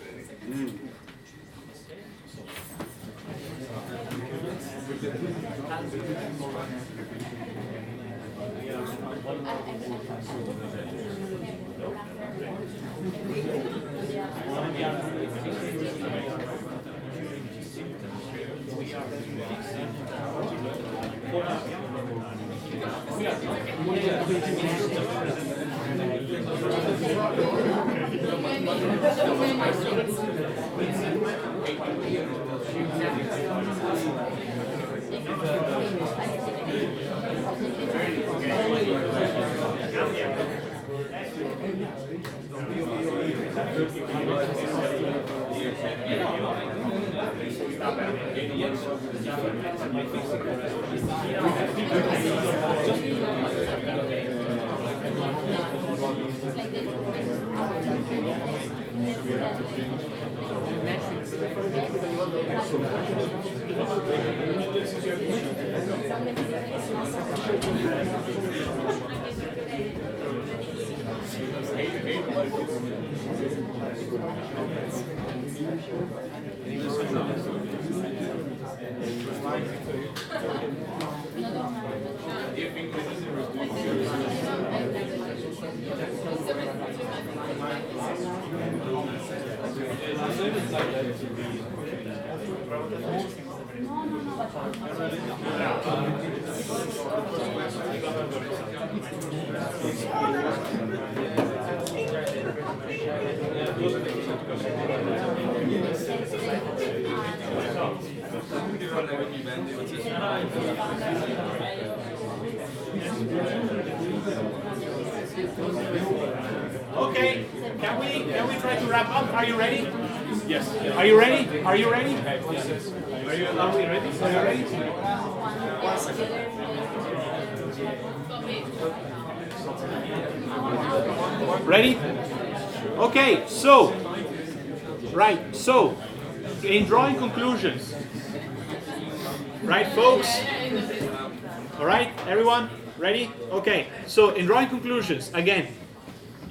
Okay, can we try to wrap up? Are you ready? Yes. Are you ready? Are you ready? Are we ready? Are you ready? Ready? Okay, so, right, so, in drawing conclusions, right, folks? All right, everyone, ready? Okay, so in drawing conclusions, again,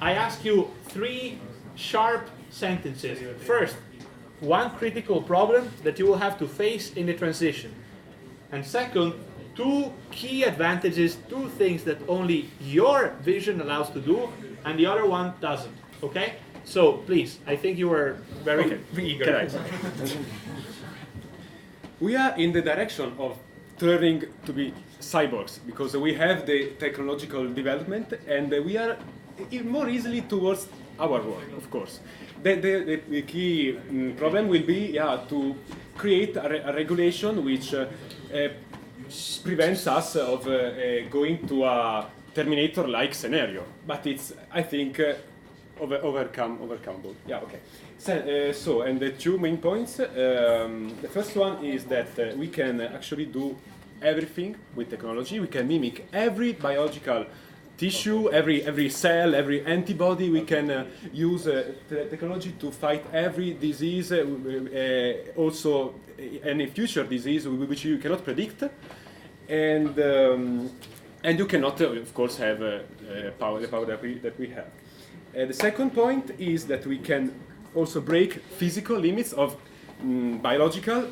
I ask you 3 sharp sentences. First, one critical problem that you will have to face in the transition. And second, 2 key advantages, 2 things that only your vision allows to do and the other one doesn't. Okay? So please, I think you were very eager. We are in the direction of turning to be cyborgs because we have the technological development and we are more easily towards our work, of course. The key problem will be to create a regulation which prevents us of going to a Terminator-like scenario. But it's, I think, overcomable. Yeah, okay. So, and the 2 main points. The first one is that we can actually do everything with technology. We can mimic every biological tissue, every cell, every antibody. We can use technology to fight every disease, also any future disease which you cannot predict, and you cannot, of course, have the power that we have. The second point is that we can also break physical limits of biological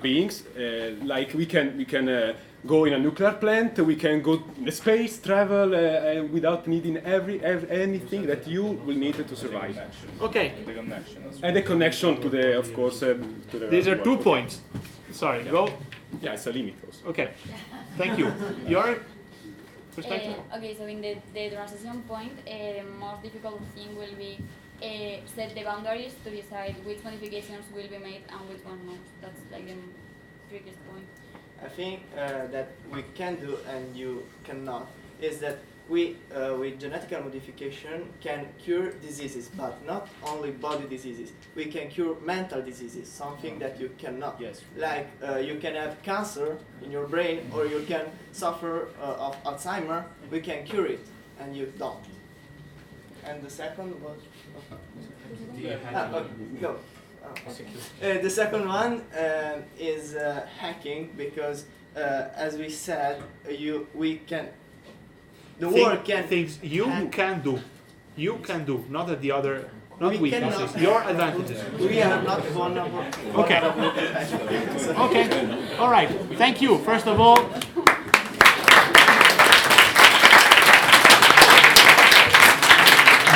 beings, like we can go in a nuclear plant, we can go in space, travel without needing anything that you will need to survive. Okay. And the connection to the, of course, to the These are 2 points. Sorry, go. Yeah, it's a limit also. Okay. Thank you. Your perspective? Okay, so in the transition point, the most difficult thing will be set the boundaries to decide which modifications will be made and which ones not. That's like the trickiest point. I think that we can do and you cannot is that we, with genetical modification, can cure diseases, but not only body diseases. We can cure mental diseases, something that you cannot. Yes. Like you can have cancer in your brain, or you can suffer of Alzheimer. We can cure it, and you don't. And the second was. No. The second one is hacking, because as we said, we can. The work can things you can do. You can do, not that the other, not weaknesses. Your advantages. We are not vulnerable. Okay. Okay. All right. Thank you. First of all.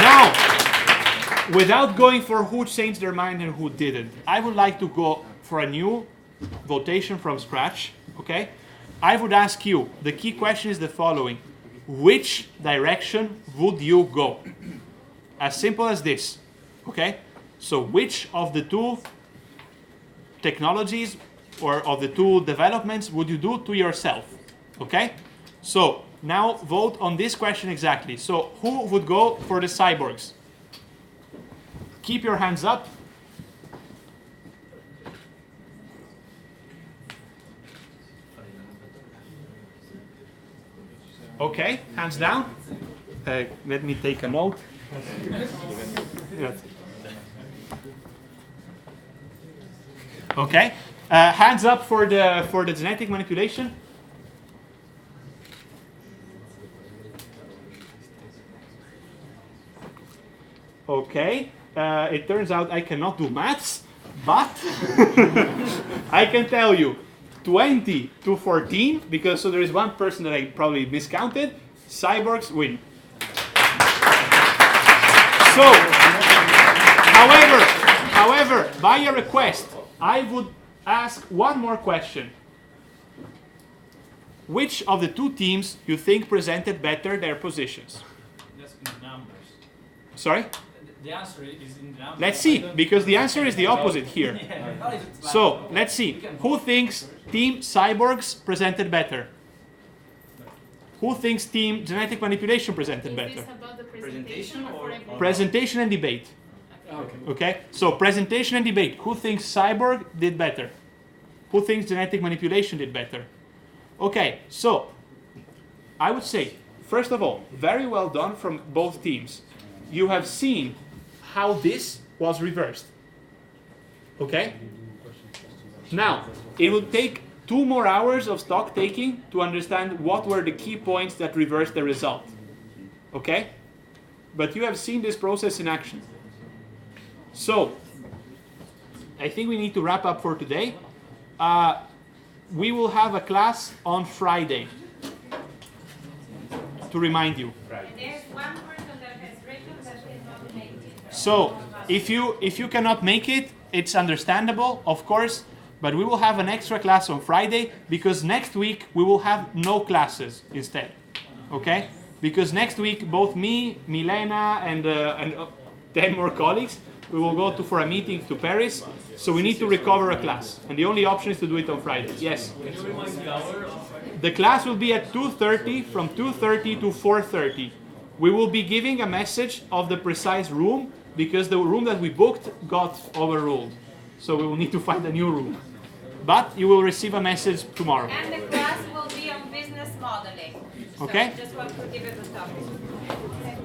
Now, without going for who changed their mind and who didn't, I would like to go for a new votation from scratch. Okay. I would ask you. The key question is the following. Which direction would you go? As simple as this, okay? So which of the 2 technologies or of the 2 developments would you do to yourself, okay? So now vote on this question exactly. So who would go for the cyborgs? Keep your hands up. Okay, hands down. Let me take a note. Yes. Okay, hands up for the genetic manipulation. Okay, it turns out I cannot do maths, but I can tell you 20 to 14, because so there is one person that I probably miscounted. Cyborgs win. So, however, by your request, I would ask one more question. Which of the two teams you think presented better their positions? That's in the numbers. Sorry? The answer is in the numbers. Let's see, because the answer is the opposite here. So, let's see. Who thinks Team Cyborgs presented better? Who thinks Team Genetic Manipulation presented better? Is this about the presentation or everything? Presentation and debate. Okay, so presentation and debate. Who thinks Cyborg did better? Who thinks Genetic Manipulation did better? Okay, so I would say, first of all, very well done from both teams. You have seen how this was reversed. Okay? Now, it will take 2 more hours of stock taking to understand what were the key points that reversed the result. Okay? But you have seen this process in action. So, I think we need to wrap up for today. We will have a class on Friday, to remind you. There's one person that has written that cannot make it. So, if you cannot make it, it's understandable, of course, but we will have an extra class on Friday, because next week we will have no classes instead. Okay? Because next week both me, Milena, and 10 more colleagues, we will go for a meeting to Paris, so we need to recover a class. And the only option is to do it on Friday. Yes? Can you remind the hour? The class will be at 2:30, from 2:30 to 4:30. We will be giving a message of the precise room, because the room that we booked got overruled. So we will need to find a new room. But you will receive a message tomorrow. And the class will be on business modeling. Okay? So just want to give it a topic. Okay.